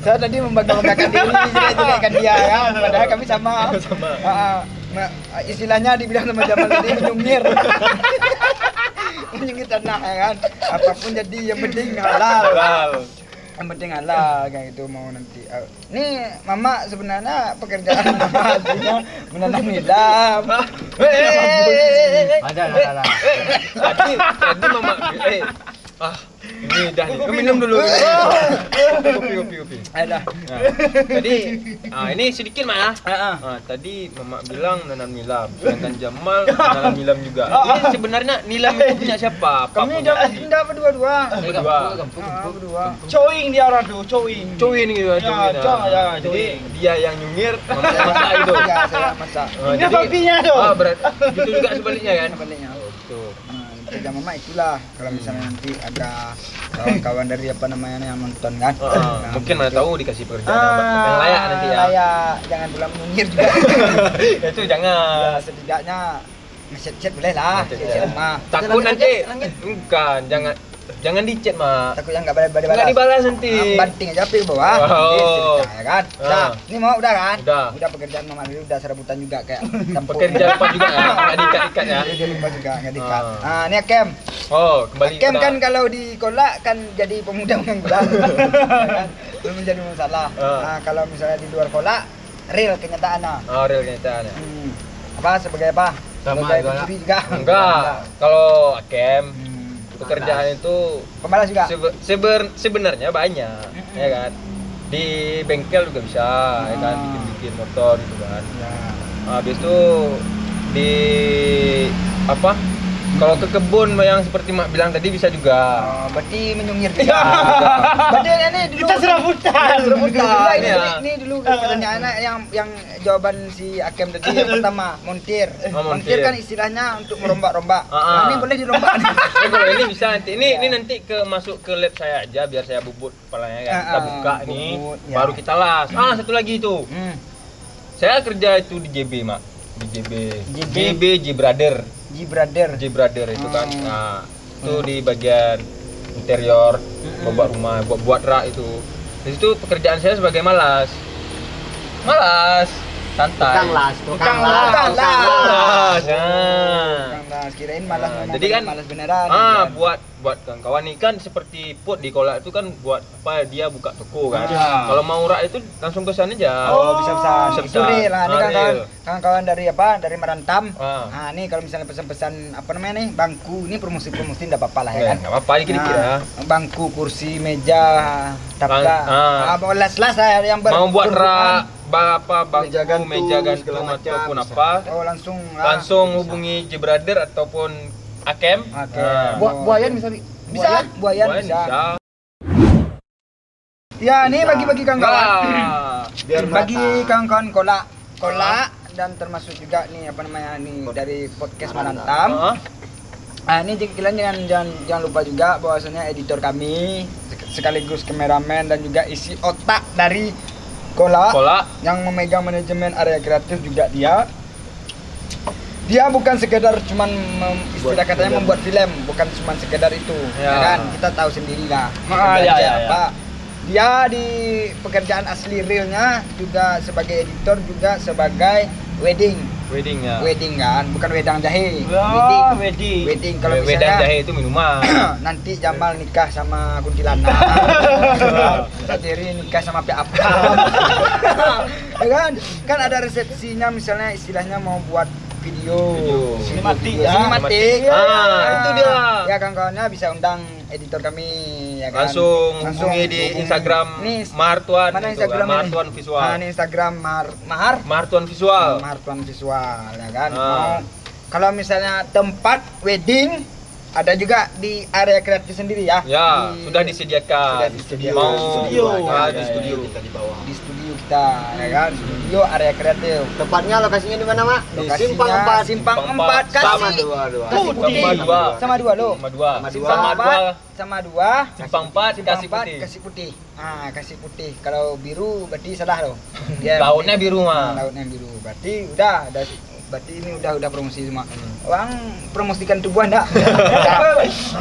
saya tadi membanggakan diri jelek-jelekkan dia ya. Padahal kami sama. Istilahnya dibilang sama Jamal tadi menyungir. Menyungir tanah ya kan. Apapun jadi yang penting halal. Yang penting halal kayak gitu mau nanti. Nih mama sebenarnya pekerjaan mama artinya menanam nilam. Ada. Tadi mama ini dah nih. Minum dulu. Kopi. Ada. Jadi ini sedikit Mak ya. Tadi mama bilang nanam nilam, sedangkan Jamal nanam nilam juga. Ini sebenarnya nilam itu punya siapa? Kami udah berdua-dua. Berdua. Coing dia orang tuh, coing. Cuin gitu, Ya, Jadi dia yang nyungir, mama masak itu. Iya, saya masak. Ini babinya tuh. Berarti gitu juga sebaliknya kan? Sebaliknya. Tuh. Kerja mama itulah kalau misalnya nanti ada kawan-kawan dari apa namanya yang nonton kan. Mungkin mana tahu dikasih pekerjaan yang layak nanti ya. Layak, jangan pula menyingkir juga. Itu jangan. Ya, setidaknya nge-chat boleh lah. Chat mah. Takut nanti. Bukan, jangan di-chat, Mak. Takut yang enggak balas. Enggak dibalas nanti. Banting aja api ke bawah. Oh. Ya kan. Udah. Ini mau udah kan? Udah Pekerjaan mama dulu udah serabutan juga kayak tampuk. Pekerja lepas juga ya, enggak diikat-ikat ya. Dia lupa juga enggak dikat. Ini Kem. Oh, kembali Kem pada- kan kalau di kolak kan jadi pemuda pengangguran. Kan? Belum menjadi masalah. Nah, kalau misalnya di luar kolak real kenyataannya. Oh, real kenyataannya. Apa sebagai apa? Sama Sebagai kolak. pencuri juga. Enggak. Kalau Kem pekerjaan itu Pemalas juga. sebenarnya banyak, ya kan? Di bengkel juga bisa, ya kan? Bikin motor gitu kan. Ya. Habis itu di apa? Kalau ke kebun yang seperti Mak bilang tadi bisa juga. Oh, berarti menyungir juga. Berarti ini dulu Kita serabutan. Ini dulu pertanyaannya yang jawaban si Hakim tadi yang pertama, montir. Montir kan istilahnya untuk merombak-rombak. Nah, ini boleh dirombak. Kalau ini bisa nanti. Ini nanti masuk ke lab saya aja biar saya bubut kepalanya kan. Kita buka nih, baru kita las. Satu lagi itu. Saya kerja itu di JB, Mak. Di JB J Brother itu kan. Nah, itu di bagian interior, buat rumah, buat rak itu. Di situ pekerjaan saya sebagai malas, santai. Tukang las. Nah, Kirain malas. Jadi kan malas beneran. Buat kawan-kawan ini kan seperti Put di Kolak itu kan buat apa dia buka toko kan. Ya. Kalau mau rak itu langsung ke sana aja. Oh, bisa pesan. Bisa. Itu real lah. Ini Real. kawan-kawan dari apa? Dari Merantam. Ah. Nah, ini kalau misalnya pesan-pesan apa namanya nih? Bangku. Ini promosi enggak apa-apa lah ya kan. Enggak apa-apa dikit-dikit ya. Bangku, kursi, meja, tapka. Les-les lah yang Mau buat rak bangku, Meja gantung, gantung segala macam, ataupun bisa. apa. Oh, Langsung hubungi J Brother ataupun Hakim. Buayan bisa Bisa, buayan bisa. Ya, ini bagi-bagi kawan-kawan. Biar Bagi merata. kawan-kawan kolak dan termasuk juga nih apa namanya nih dari podcast Merantam. Ini kalian jangan lupa juga bahwasanya editor kami sekaligus kameramen dan juga isi otak dari Kolak yang memegang manajemen area kreatif juga dia bukan sekedar cuman istilah katanya membuat film, bukan cuman sekedar itu ya kan, kita tahu sendiri lah apa dia di pekerjaan asli realnya juga sebagai editor, juga sebagai wedding kan, bukan wedang jahe. Wedding kalau Wedang misalnya jahe itu minuman. nanti Jamal nikah sama kuntilanak, Satiri nikah sama apa? Ya kan ada resepsinya, misalnya istilahnya mau buat video Sinematik. itu dia ya, kawan-kawannya bisa undang editor kami ya kan, Langsung hubungi di Instagram nih, Martuan. mana itu, Instagram Martuan ini? Visual. Ini Instagram Martuan Visual. Martuan Visual ya kan. Mau kalau misalnya tempat wedding ada juga di area kreatif sendiri ya. Ya, sudah disediakan. Mau Studio. di studio. Kita di bawah. Di studio kita ya kan, studio area kreatif. Tepatnya lokasinya di mana, Mak? Di Lokasinya Simpang 4 Sama kasih dua. Kasih Putih. Sama dua lo. Sama dua. Simpang 4 kasih putih. Kasih putih. Kasih putih. Kalau biru berarti salah loh. Lautnya biru mah. Lautnya biru. Berarti ini udah promosi semua. Bang, promosikan tubuh Anda.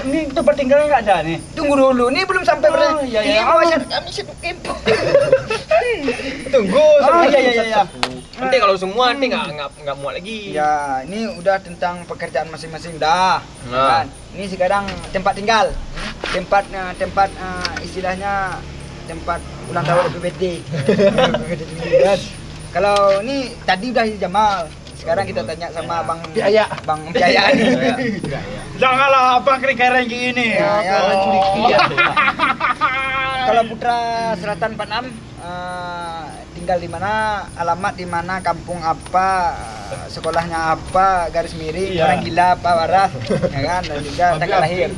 Ini tempat tinggalnya nggak ada nih. Tunggu dulu, ini belum sampai iya. Ini masyarakat kami sibuk info. Tunggu. Iya. Nanti kalau semua nanti nggak muat lagi. Ya, ini udah tentang pekerjaan masing-masing dah. Nah. Kan? Ini sekarang tempat tinggal. Tempat istilahnya tempat ulang tahun BPD. Kalau ini tadi udah di Jamal. Sekarang kita tanya sama Bang Piaya nih. Janganlah abang kering-kering gini. Kalau Putra Selatan 46 tinggal di mana, alamat di mana, kampung apa, sekolahnya apa, garis miring, orang gila apa waras, ya kan, dan juga tanggal lahir.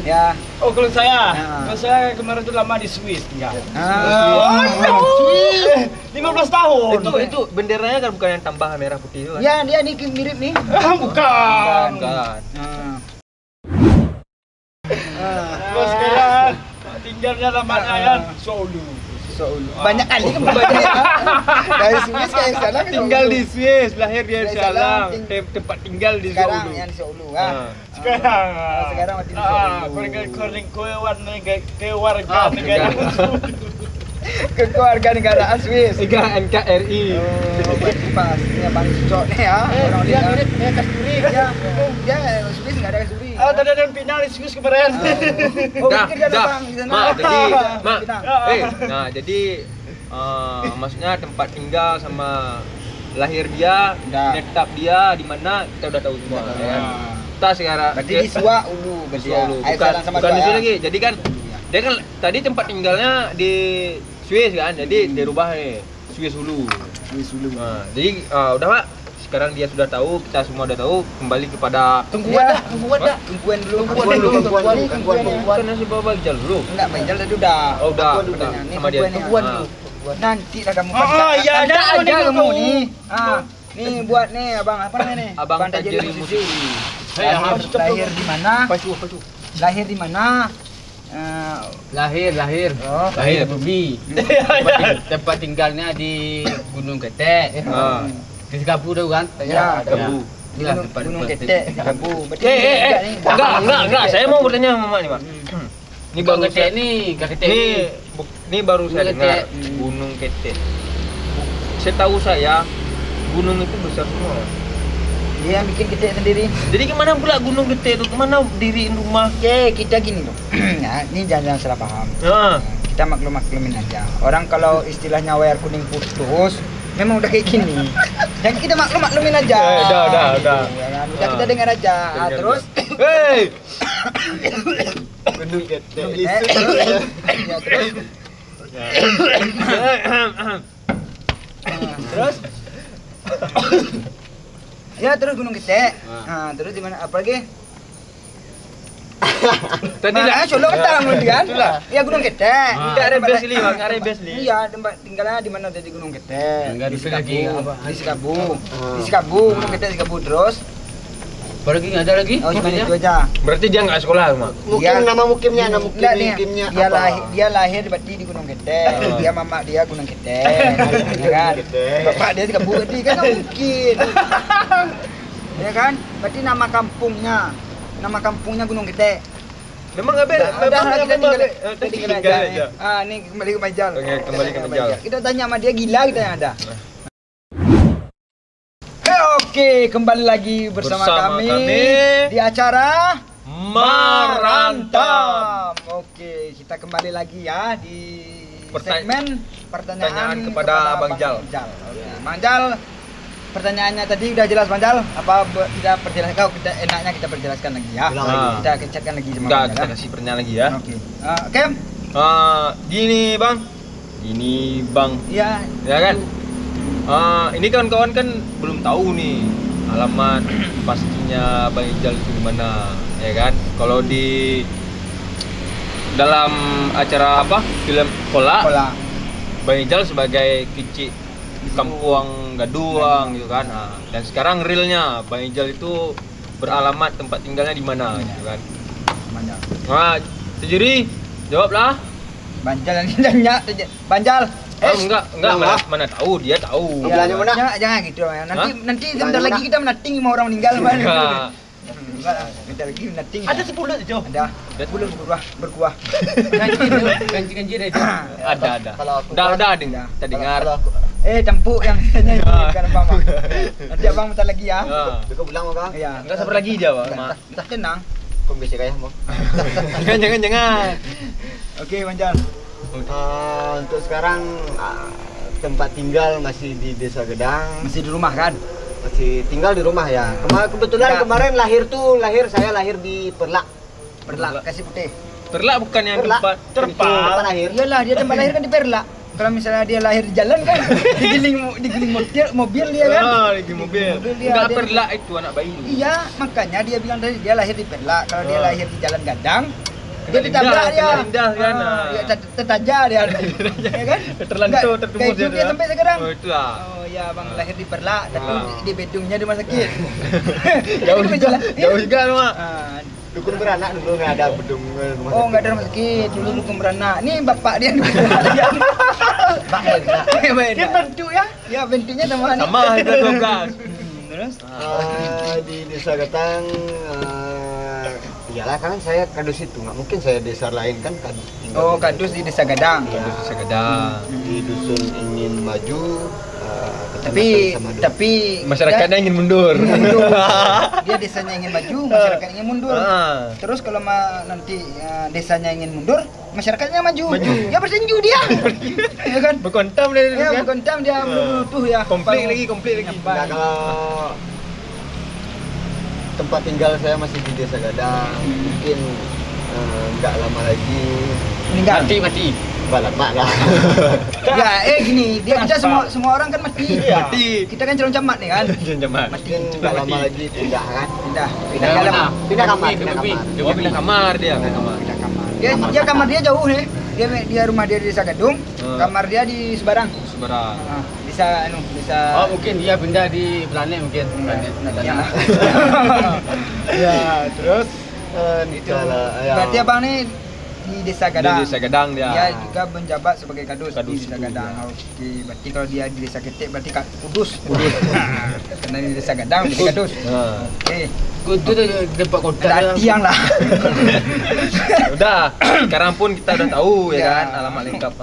Ya. Oh, kalau saya kemarin itu lama di Swiss tinggal. 15 tahun. Itu benderanya kan bukan yang tambah merah putih itu kan? Ya, dia nih mirip nih. Bukan. Terus sekarang tinggalnya lamanya kan Solo. Banyak kali kan banyak. Dari Swiss kayak sana Tinggal di Swiss, lahir di Dari Salam, Salam, tempat tinggal di sekarang Solo. yang di Solo Sekarang masih di Solo. Koreng keluarga negara. Kekeluarganegaraan Swiss. NKRI. Oh, berarti pastinya Bang Cocok nih ya. Orang dia mirip kayak Kasturi. Dia Swiss enggak ada Kasturi. Tadi ada final di Swiss kemarin. Pikir dia Bang di sana. Jadi maksudnya tempat tinggal sama lahir dia, netap dia di mana kita udah tahu semua ya. Kita sekarang Berarti di Suwa Ulu berarti ya. Bukan di sini lagi. Jadi kan dia kan tadi tempat tinggalnya di Swiss kan, jadi dirubah nih Swiss Hulu. Nah, jadi udah Pak, sekarang dia sudah tahu, kita semua udah tahu, kembali kepada Tungguan dah. Tungguan dulu. kan nasi bawa Bagjal dulu. Enggak, Bagjal tadi udah. Oh, udah. Ini Sama dia. tungguan Ah. dulu. Nanti lah kamu iya, ada ada kamu gitu. nih. Nih buat nih abang apa namanya nih? Abang Tajiri Musisi. Musisi. Lahir di mana? Lahir di mana? Lahir. Oh, Lahir Bumi. Tempat tinggalnya di Gunung Ketek. Ah. Di Sekabu tu kan? Ya, Sekabu. di Inilah Gunung, tempat Gunung tempat Ketek, Kabu. Berarti Enggak. Saya mau bertanya sama Mama nih, Pak. Ini Gunung baru Ketek ni, Ketek ini ni. ini baru saya Gunung dengar Ketek. Gunung Ketek. Setahu saya gunung itu besar semua. dia yang bikin ketek sendiri. Jadi kemana pula Gunung Ketek itu? Kemana diriin rumah? Oke, kita gini loh. Nah, ini jangan salah paham. Ah. Kita maklum-maklumin aja. Orang kalau istilahnya wayar kuning putus, memang udah kayak gini. Dan kita maklum-maklumin aja. Udah. Ya kan? Udah kita dengar aja. Dengar Terus Hei. Gunung Ketek. ya, terus terus ya terus Gunung Ketek. Nah, terus di mana apa lagi? Tadi Nah, lah. Solo kan kemudian. Ya Gunung Ketek. Tidak ada Besli, Bang. Ada Besli. Iya, tempat tinggalnya di mana tadi Gunung Ketek? Enggak Di ada lagi, Sekabu. apa? Di Sekabu. Di Sekabu, Gunung Ketek Sekabu terus. Apa lagi? Ada lagi? Oh, cuma Sebenarnya? itu aja. Berarti dia nggak sekolah, Mak. Mungkin Dia- nama mukimnya, nama Enggak nih, mukimnya dia apa? lahir berarti di Gunung Ketek. Oh. Dia mama dia Gunung Ketek. Ya kan? Ketek. Bapak dia Sekabu berarti kan nggak mungkin. Ya kan? Berarti nama kampungnya Gunung Ketek. Memang nggak beda. Udah, kita tinggal aja. aja. Ini kembali ke Majal. Oke, kembali ke Majal. Kita tanya sama dia gila kita yang ada. Oke, kembali lagi bersama kami di acara Marantap. Oke, kita kembali lagi ya di Pertanyaan segmen pertanyaan kepada Bang Jal. Oke, Bang Jal, pertanyaannya tadi udah jelas Bang Jal? Apa kita perjelaskan? Kalau kita enaknya kita perjelaskan lagi ya. Bilang lagi. Kita kecatkan lagi sama Enggak, Bang kita Jal, ya. kasih pertanyaan lagi ya. Oke. Kem? Gini, Bang. Iya. Ya kan? Ini kawan-kawan kan belum tahu nih alamat pastinya Bang Ijal itu di mana, ya kan? Kalau di dalam acara apa? Film Kola, Pola. Bang Ijal sebagai kicik Kampung Gaduang gitu kan. Nah, dan sekarang realnya Bang Ijal itu beralamat tempat tinggalnya di mana gitu kan. Bang Jal. Nah, Tajiri, jawablah. Bang Jal yang nanya. Bang Jal. Enggak, mana tahu, dia tahu. Ya, Bilangnya mana? jangan gitu. Nanti Hah? nanti Bilangnya sebentar lagi mana? kita menating sama orang meninggal. Enggak. Enggak, bentar lagi menating. Ada 10 itu. Ada. Belum berkuah. Ganji-ganji dah itu. Ada. Kalau aku Udah, Udah. kita dengar. Kalau aku Tempuk yang nyanyi bukan abang. Nanti abang bentar lagi ya. Ya. Aku bilang apa? Iya. Enggak sabar lagi aja, Bang. Enggak, tak tenang. Kau bisa kayak mau. Jangan. Oke, Bang Jal. Untuk sekarang tempat tinggal masih di Desa Gedang, Masih di rumah kan? masih tinggal di rumah ya. Kebetulan Enggak. kemarin saya lahir di Perlak. Perlak kasih putih. Perlak bukan yang Perlak. tempat Tempat lahir. Iyalah, dia tempat lahir kan di Perlak. Kalau misalnya dia lahir di jalan kan digiling mobil dia kan. di mobil. dia Enggak ada- Perlak itu anak bayi. Iya, makanya dia bilang tadi dia lahir di Perlak. Kalau dia Oh. lahir di Jalan Gadang, dia Kena ditabrak lindas, dia. kena lindas kan. Ya, tertaja dia. Ya kan? Terlantur, Enggak, tertumbus kayak hidup dia dia. sampai sekarang. Oh, itulah. Oh ya, Bang lahir di Perlak, tapi Ah. di bedungnya di rumah sakit. Jauh juga, jauh juga lu, Mak. Ah, Dukun beranak dulu nggak ada bedung rumah oh, enggak ada rumah sakit. Dulu dukun beranak. Nih bapak dia dukun beranak. Dia bentuk ya? Ya, bentuknya sama nih. Sama itu 12. Terus? Di Desa Gedang, iyalah kan saya kadus itu, nggak mungkin saya desa lain kan kadus. Oh, kadus di Desa Gadang. Aduh, segedang. Di dusun ingin maju, Tapi kecamatan Samadu. tapi Masyarakatnya ingin mundur. mundur. Dia desanya ingin maju, masyarakat ingin mundur. Ah. Terus kalau nanti desanya ingin mundur, masyarakatnya maju. Ya bertinju dia. Ya kan? Berkontam dari Ya kan? berkontam dia menuduh ya. Komplit lagi. Nyampai. Nah, kalau tempat tinggal saya masih di Desa Gadang, mungkin nggak lama lagi Meninggal. Mati. Lama lah. Ya, gini, dia kita semua orang kan mati. Mati. Kita kan calon camat nih kan. Jaman. Mati. Nggak lama lagi pindah kan. Pindah Pindah dalam. mana? Pindah kamar. Dia pindah kamar dia, pindah kamar. Pindah kamar. Dia kamar dia jauh nih. Dia rumah dia di Desa Gadung, kamar dia di Sebarang. Sebarang. Bisa Oh mungkin dia pindah di planet mungkin. Ya. Ya, terus Itu lah. berarti abang nih di Desa Gadang. Di Desa Gadang dia. Dia juga menjabat sebagai kadus di Desa itu, Gadang. ya. Oke, berarti kalau dia di Desa Ketek berarti kudus. Karena di Desa Gadang jadi kadus. Oke. Kudu tu depan kota. Ada tiang lah. Udah, sekarang pun kita udah tahu ya kan alamat lengkap.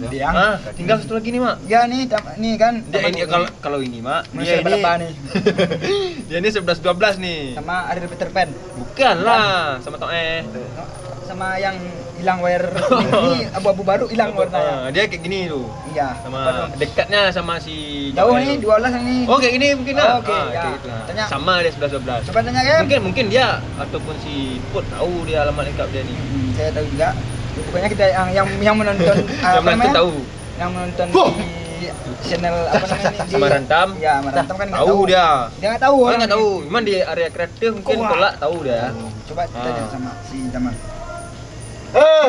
Tiang. Tinggal satu lagi nih, Mak. Ya nih kan. Dia ini kalau ini, Mak, Manusia dia ini berapa nih? dia ini 11 12 nih. Sama ada Peter Pan. Bukan lah, sama Tong Sama yang hilang wire ini abu-abu baru hilang warnanya. Dia kayak gini tuh. Iya. Sama dekatnya sama si Jauh nih 12 ini. Oh, kayak gini mungkin lah. Oke, ya. Kayak gitu. Tanya. Sama dia 11 12. Coba tanya kan? Mungkin dia ataupun si Put tahu dia alamat lengkap dia nih. Saya tahu juga. Pokoknya kita yang menonton Yang menonton tahu. Yang menonton di channel apa namanya ini? Sama Rantam. Ya, Rantam kan nggak Tahu dia. Dia nggak tahu. Dia nggak tahu. Cuman di area kreatif mungkin Wah. tolak tahu dia. Coba tanya sama si Taman.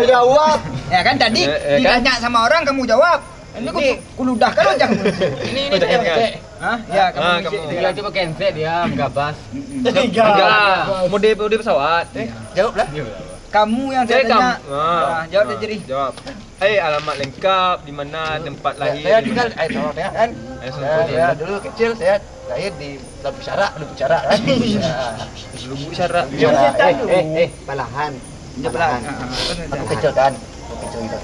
Jawab. Ya kan tadi kan? ditanya sama orang kamu jawab. Ini ku ludah kan aja kamu. Ini Oh, jangan, dia. jangan. Hah? Ya, kamu. kamu. Dia coba cancel dia gabas. Enggak. Mode pesawat. Jawab lah. Kamu yang saya tanya. Nah, jawab dia jadi. Jawab. Alamat lengkap di mana tempat lahir. Saya tinggal sama saya kan. Air Saya Songkol. dulu kecil saya lahir di Lampu Syarak kan. Lubuk syarat. Balahan. Dia pelan. Aku kecil kan. Aku kecil gitu.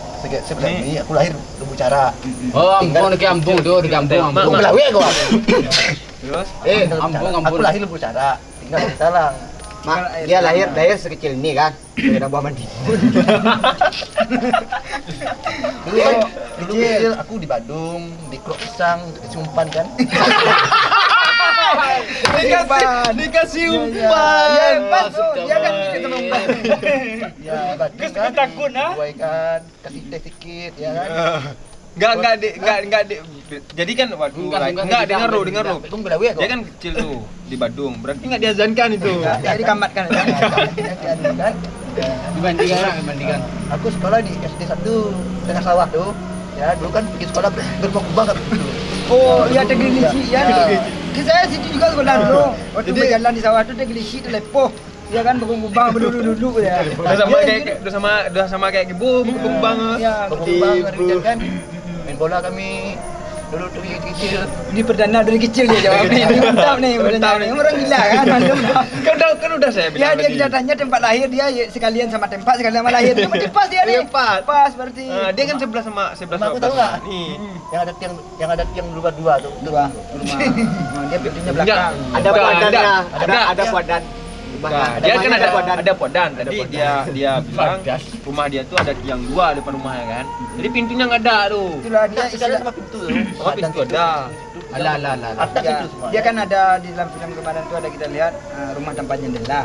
Sebelah ini aku lahir Lampu Syarak. Oh, Ambung di kampung tu, di kampung Aku Ambung. Melawi aku. Terus Ambung. Aku lahir Lampu Syarak. Tinggal di Talang. Mak, dia lahir sekecil ini kan. Daerah buah mandi. Dulu kan dulu kecil aku di Badung, di Krok Pisang, di Sumpan kan. dikasih Ya, pas tuh. Dia kan kita umpan. Ya, Badung kan. takut, ah. Buai kan, kasih teh sedikit ya kan. Enggak. Jadi kan waduh, enggak dengar lu. Badung Melawi aku. Dia kan kecil tuh di Badung. Berarti enggak diazankan itu. Jadi kamatkan. Kan. Dibandingkan. Aku sekolah di SD 1 Tengah Sawah tuh. Ya, dulu kan pergi sekolah gerbang kan. Oh, iya ada gelisi ya. Ya. Saya situ juga sekolah dulu. Waktu berjalan di sawah tuh ada gelisi, ada lepoh. Dia kan berkembang berduduk ya. Udah sama kayak ibu berkembang. Ya, Gerbang kan. Main bola kami dulu tuh kecil. ini perdana dari kecil dia jawab nih. Ini mantap nih perdana nih. Orang gila kan. Kan udah saya Ya bilang dia kita tanya tempat lahir dia sekalian sama tempat sekalian sama lahir. Itu berarti pas dia nih. Pas berarti. Dia kan sebelah sama Aku tahu nggak? Nih. Yang ada tiang dua tuh. Dua rumah. Dia pintunya belakang. Ada podannya. Ada podan. Nah, dia kan ada podan. Tadi dia bilang rumah dia tuh ada tiang dua depan rumahnya kan. Jadi pintunya nggak ada tuh. Itulah dia Sekalian sama pintu tuh. Oh, pintu ada. Alah. Atas Ya, itu semua. dia kan ada di dalam film kemarin tuh ada kita lihat rumah tanpa jendela.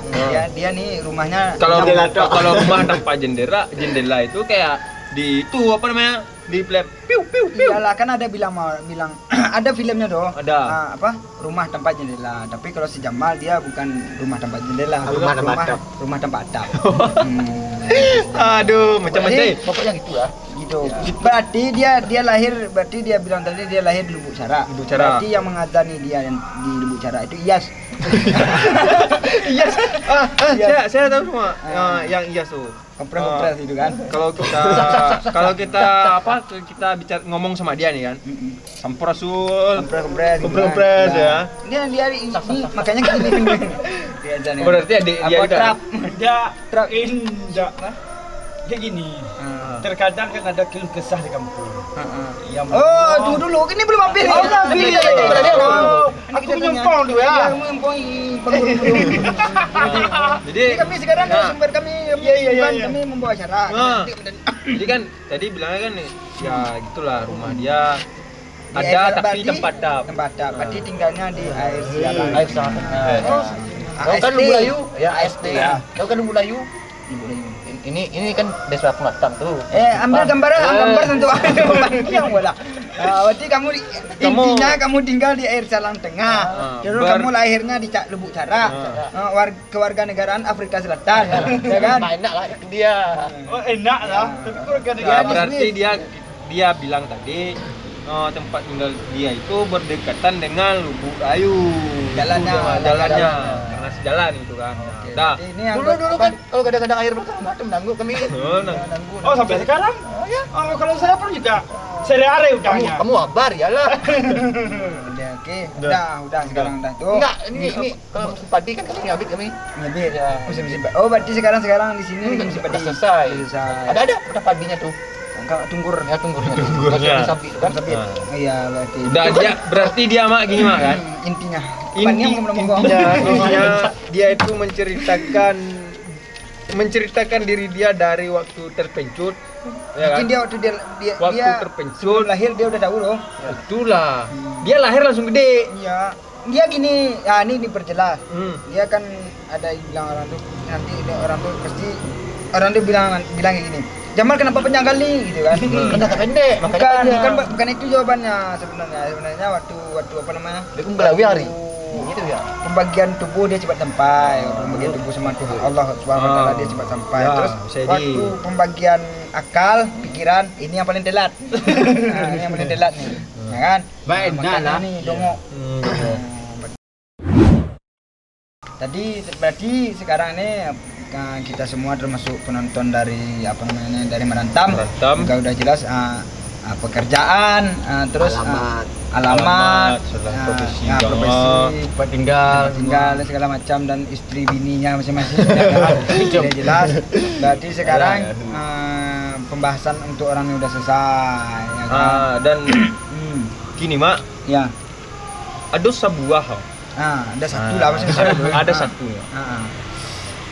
Dia nih rumahnya Kalau rumah tanpa jendela itu kayak di itu apa namanya? Di film piu. iyalah kan ada bilang ada filmnya doh. Ada. Apa? Rumah tanpa jendela. Tapi kalau si Jamal dia bukan rumah tanpa jendela, Rumah tanpa atap. Rumah tanpa atap. Aduh, macam-macam. Pokoknya gitu lah. Gitu. Berarti dia lahir, berarti dia bilang tadi dia lahir di Lubuk Syarak. Lubuk Syarak. Berarti yang mengazani dia di Lubuk Syarak itu Iyas. Iyas. Saya tahu semua. Yang Iyas tuh. Kompres itu kan. Kalau kita bicara ngomong sama dia nih kan. Sampurasul. Kompres ya. Dia ini makanya gini. Dia azan. Berarti adik dia apa juga. trap. Indah. Dia gini. Terkadang kan ada keluh kesah di kampung. Yang Oh, tunggu dulu. Ini belum habis. Oh, belum habis. Ini kita tanya. Aku menyumpang dulu ya. Iya, menyumpang penghulu. Jadi Kami sekarang sumber kami bukan kami membawa acara. Jadi kan tadi bilangnya kan ya gitulah rumah dia ada Di tapi berarti tempat tap. Tempat tap. Berarti tinggalnya di air siaran. Air sangat. Oh, Kau kan ASD. Lumbu Layu? Ya ASD. Ya. Kau kan Lumbu Layu? Ibu Layu. ini kan desa pengatang tuh. Ambil gambar tentu yang bola. Berarti intinya kamu tinggal di air Calang Tengah. Terus kamu lahirnya di Lubuk Cara. Kewarganegaraan Afrika Selatan, ya kan? Nah, enak lah itu dia. Oh enak lah. Tapi keluarga Berarti dia bilang tadi tempat tinggal dia itu berdekatan dengan Lubuk Rayu. Jalannya. Karena sejalan itu kan. Nah, Ini yang Dulu kan kalau kadang-kadang air macam nanggup kami. Oh sampai sekarang? Oh ya. Oh kalau saya pun juga sehari-hari udahnya. Kamu abar ya lah. Udah sekarang udah tuh. Enggak, ini kalau musim padi kan kami ngabit kami. Ngabit. Musim padi. Oh, berarti sekarang di sini musim padi. Selesai. Ada padinya tuh. Enggak tungkurnya. Tunggurnya. Sapi kan. Iya, berarti. Berarti dia mak gini mak kan? Intinya dia itu menceritakan diri dia dari waktu terpencut. Ya mungkin kan? dia waktu dia terpencut lahir dia udah tahu loh. Itulah. Dia lahir langsung gede. Iya. Dia gini, ini diperjelas. Dia kan ada yang bilang orang tuh nanti orang tuh pasti orang tuh bilang kayak gini. Jamal kenapa panjang kali gitu kan? Kena pendek. Bukan itu jawabannya sebenarnya. Sebenarnya waktu apa namanya? Dia belawi hari. Gitu ya. Pembagian tubuh dia cepat sampai, pembagian tubuh sama Tuhan Allah Subhanahu wa taala dia cepat sampai. Ya, Terus waktu pembagian akal, pikiran, ini yang paling telat. Nah, ini yang paling telat nih. Ya kan? Baik, Makanya lah. nih dongok. Tadi berarti sekarang ini kita semua termasuk penonton dari apa namanya dari Merantam. Juga udah jelas pekerjaan, terus alamat, profesi, tempat tinggal segala macam dan istri bininya masing-masing sudah jelas. Berarti sekarang pembahasan untuk orang yang udah selesai. Ya kan? Dan gini mak, ya. Ada sebuah. Ada satu lah maksudnya. Ada satu ya.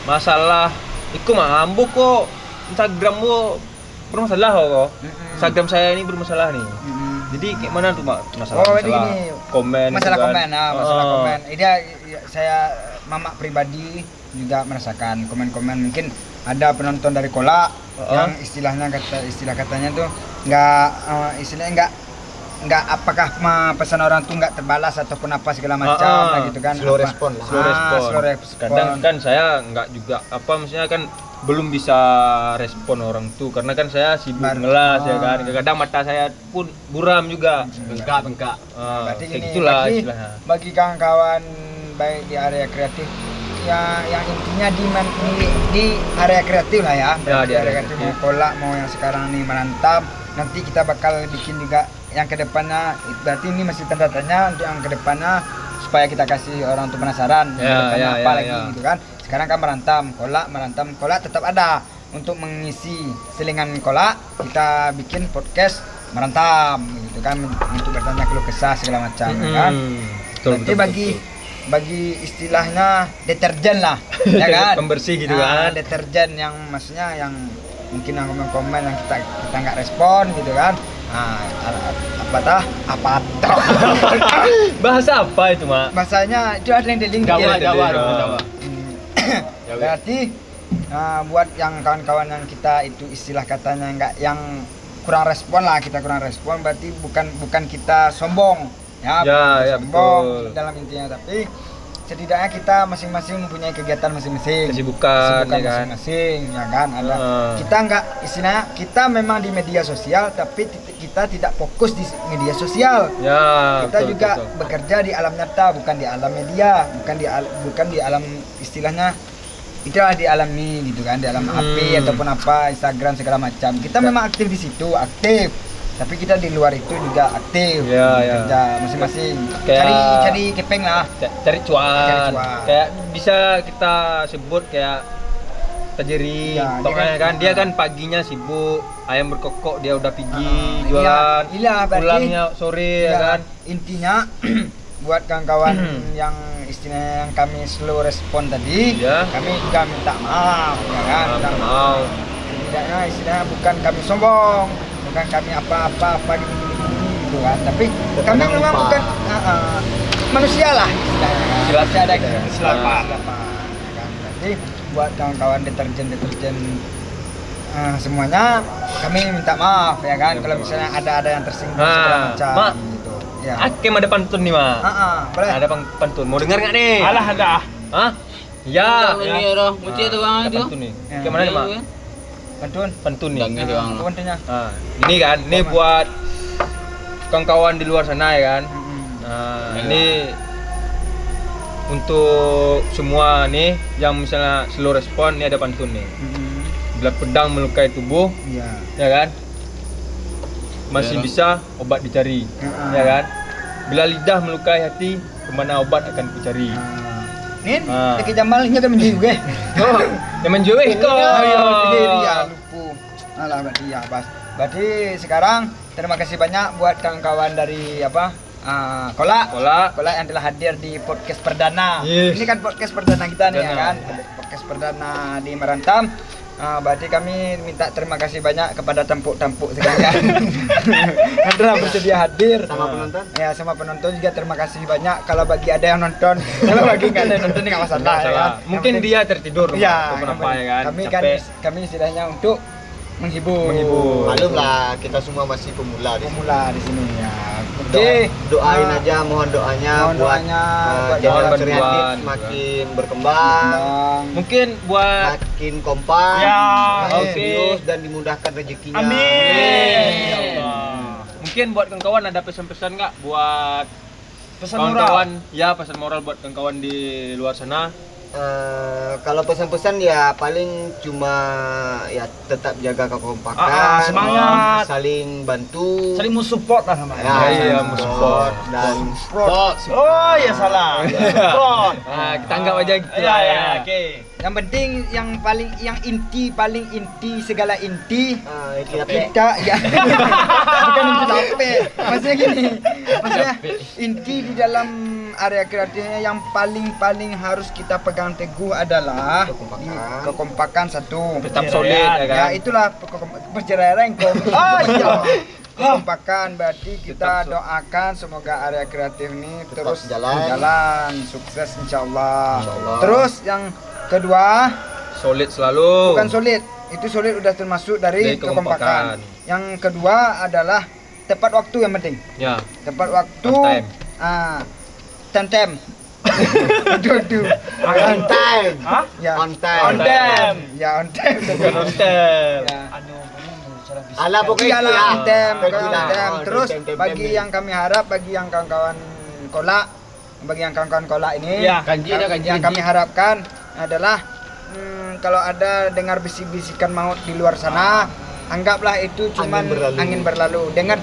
Masalah, iku mah ngambuk kok. Instagrammu bermasalah kok. Instagram saya ini bermasalah nih. Jadi kayak mana tuh mak masalah komen? Masalah gitu komen, kan? masalah komen. Ini saya mamak pribadi juga merasakan komen-komen. Mungkin ada penonton dari Kolak yang istilah katanya tuh nggak apakah pesan orang tuh nggak terbalas ataupun apa segala macam gitu kan. Slow respon. Kadang kan saya nggak juga maksudnya kan belum bisa respon orang tuh karena kan saya sibuk ngelas ya kan. Kadang mata saya pun buram juga. Bengkak. Berarti itulah istilahnya. Bagi kawan-kawan baik di area kreatif ya yang intinya di area kreatif lah ya. Di area kreatif mau Kolak mau yang sekarang nih Merantam. Nanti kita bakal bikin juga yang kedepannya, berarti ini masih tanda tanya untuk yang kedepannya supaya kita kasih orang untuk penasaran apa lagi gitu kan. Sekarang kan Merantam Kolak tetap ada untuk mengisi selingan Kolak. Kita bikin podcast Merantam gitu kan untuk bertanya keluh kesah segala macam kan. Berarti bagi istilahnya deterjen lah ya kan. Pembersih gitu kan. Deterjen yang maksudnya yang mungkin yang komen yang kita nggak respon gitu kan. Bahasa apa itu mak? Bahasanya itu ada yang di link Jawa. Berarti buat yang kawan-kawan yang kita itu istilah katanya nggak yang kurang respon lah, kita kurang respon berarti bukan kita sombong ya sombong betul. Dalam intinya, tapi setidaknya kita masing-masing mempunyai kegiatan masing-masing, kesibukan ya kan? masing-masing ya kan. Ada kita nggak istilahnya kita memang di media sosial tapi kita tidak fokus di media sosial ya, kita juga bekerja di alam nyata, bukan di alam media, bukan di alam istilahnya itulah di alam ini gitu kan, di alam HP ataupun apa Instagram segala macam. Kita memang aktif di situ, tapi kita di luar itu juga aktif kerja masing-masing, cari kepeng lah, cari cuan. Kayak bisa kita sebut kayak tajiri kan dia kan paginya sibuk ayam berkokok dia udah pergi jualan, pulangnya sore ya kan. Intinya buat kawan-kawan yang istilahnya yang kami slow respon tadi, kami juga minta maaf ya kan. Tidaknya istilahnya bukan kami sombong, bukan kami apa gitu kan, tapi kami memang bukan manusia lah istilahnya, ada kesilapan kan. Jadi buat kawan-kawan deterjen semuanya kami minta maaf ya kan kalau misalnya ada yang tersinggung segala macam Ma. gitu. Ya. Hakim ada pantun nih, Ma. Boleh. Ada pantun. Mau dengar nggak nih? Alah ada. Hah? Ya. Ini roh, muci itu bang Ada itu. pantun nih. Ya. Gimana nih, Ma? Pantun. Pantun nih. Jangan bang. Pantunnya. Nah, ini kan, ini buat kawan-kawan di luar sana ya kan. Nah, ini untuk semua nih yang misalnya slow respon, ini ada pantun nih. Bila pedang melukai tubuh, Iya. ya kan, masih Ya. bisa obat dicari, ya kan. Bila lidah melukai hati, kemana obat akan kucari. Nin, Ah. Deki Jamalnya kan menjiu ke? Oh, yang menjuih kok. Iya, lupa. Alah, berarti ya, Bas. Berarti sekarang terima kasih banyak buat kawan-kawan dari Kolak yang telah hadir di podcast perdana. Yes. Ini kan podcast perdana kita nih ya Perdana. kan. Podcast perdana di Merantam. Berarti kami minta terima kasih banyak kepada tampuk-tampuk sekalian yang telah bersedia hadir. Sama penonton. Ya, sama penonton juga terima kasih banyak. Kalau bagi ada yang nonton, kalau bagi nggak ada yang nonton nggak masalah. Nggak Ya, salah. kan? Mungkin Yang penting- dia tertidur Ya, beberapa ya kan. kami Capek. kami istilahnya untuk menghibur. Malum lah, kita semua masih pemula di sini. Pemula di sini ya. Oke. Doain Nah, aja, mohon doanya mohon buat doanya buat Jalan bantuan. Kreatif semakin berkembang, Mungkin buat makin kompak, Ya, makin oke. serius dan dimudahkan rezekinya. Amin. Ya Allah. Mungkin buat kawan-kawan ada pesan-pesan nggak buat Pesan kawan-kawan? moral. Ya, pesan moral buat kawan-kawan di luar sana. Kalau pesan-pesan ya paling cuma ya tetap jaga kekompakan, semangat. saling bantu, Saling mensupport lah sama. Ya, iya, support dan Oh ya salah. Support. Nah, kita anggap aja gitu Ya lah ya, oke. yang penting yang paling inti segala inti kita ya bukan inti capek. Maksudnya gini. Maksudnya inti di dalam area kreatifnya yang paling harus kita pegang teguh adalah kekompakan satu. tetap solid ya kan. Ya itulah perceraian oh iya. Kekompakan berarti kita Tetap doakan semoga area kreatif ini Tetap terus jalan. sukses insyaallah. Insyaallah. Terus yang kedua Solid selalu. bukan solid, itu solid udah termasuk dari Dari kekompakan. kekompakan. Yang kedua adalah tepat waktu yang penting. Ya. Tepat waktu. On time. Tem. Aduh. on time. Hah? Ya. On time. On time. Ya on time. Hotel. Ya. Alah pokoknya Iyalah, itu ya. on time, Pokoknya on itu. time. Oh, Terus tem. bagi yang kami harap bagi yang kawan-kawan kolak ini Ya. Kanji dah kanji. yang kami harapkan adalah kalau ada dengar bisik-bisikan maut di luar sana, anggaplah itu cuman Angin berlalu. angin berlalu. Dengar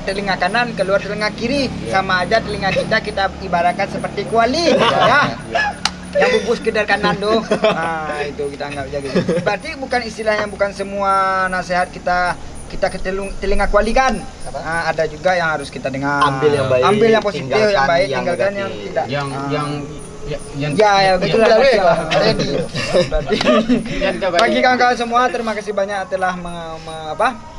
telinga kanan, keluar telinga kiri, sama aja telinga kita ibaratkan seperti kuali, ya. Yang bungkus ke kanan tuh. Nah, itu kita anggap aja gitu. Berarti bukan istilahnya bukan semua nasihat kita ke telinga kuali kan. Ada juga yang harus kita dengar. Ambil yang baik, Ambil yang positif, yang tinggalkan baik, yang tinggalkan yang negatif. tidak. Yang Ya, betul lah. Berarti yang terbaik. bagi kawan-kawan semua terima kasih banyak telah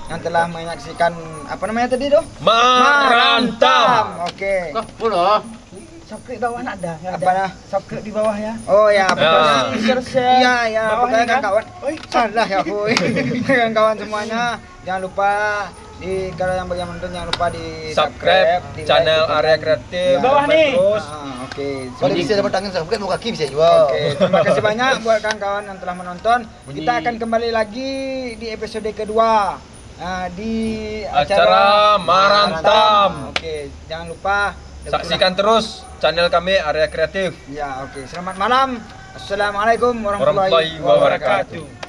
yang telah menyaksikan apa namanya tadi tuh? Merantam. Oke. Kok pulau? Subscribe bawah ada. Apa nah? Subscribe di bawah ya. Oh ya, betul. Share. Iya, ya, Bawahnya pokoknya kan? kawan. Salah ya, boy. Kawan-kawan semuanya jangan lupa kalau yang bagi yang menonton jangan lupa di Subscribe di channel like, di Area komen. Kreatif. Ya, Bawah nih. Terus Oke. Kalau bisa dapat tangan subscribe mau kaki bisa jual. Oke, terima kasih banyak buat kawan-kawan yang telah menonton. Kita akan kembali lagi di episode kedua di acara Merantam. Oke, jangan lupa Saksikan terus channel kami Area Kreatif. Ya, oke. Selamat malam. Assalamualaikum warahmatullahi Warahmatullahi wabarakatuh. wabarakatuh.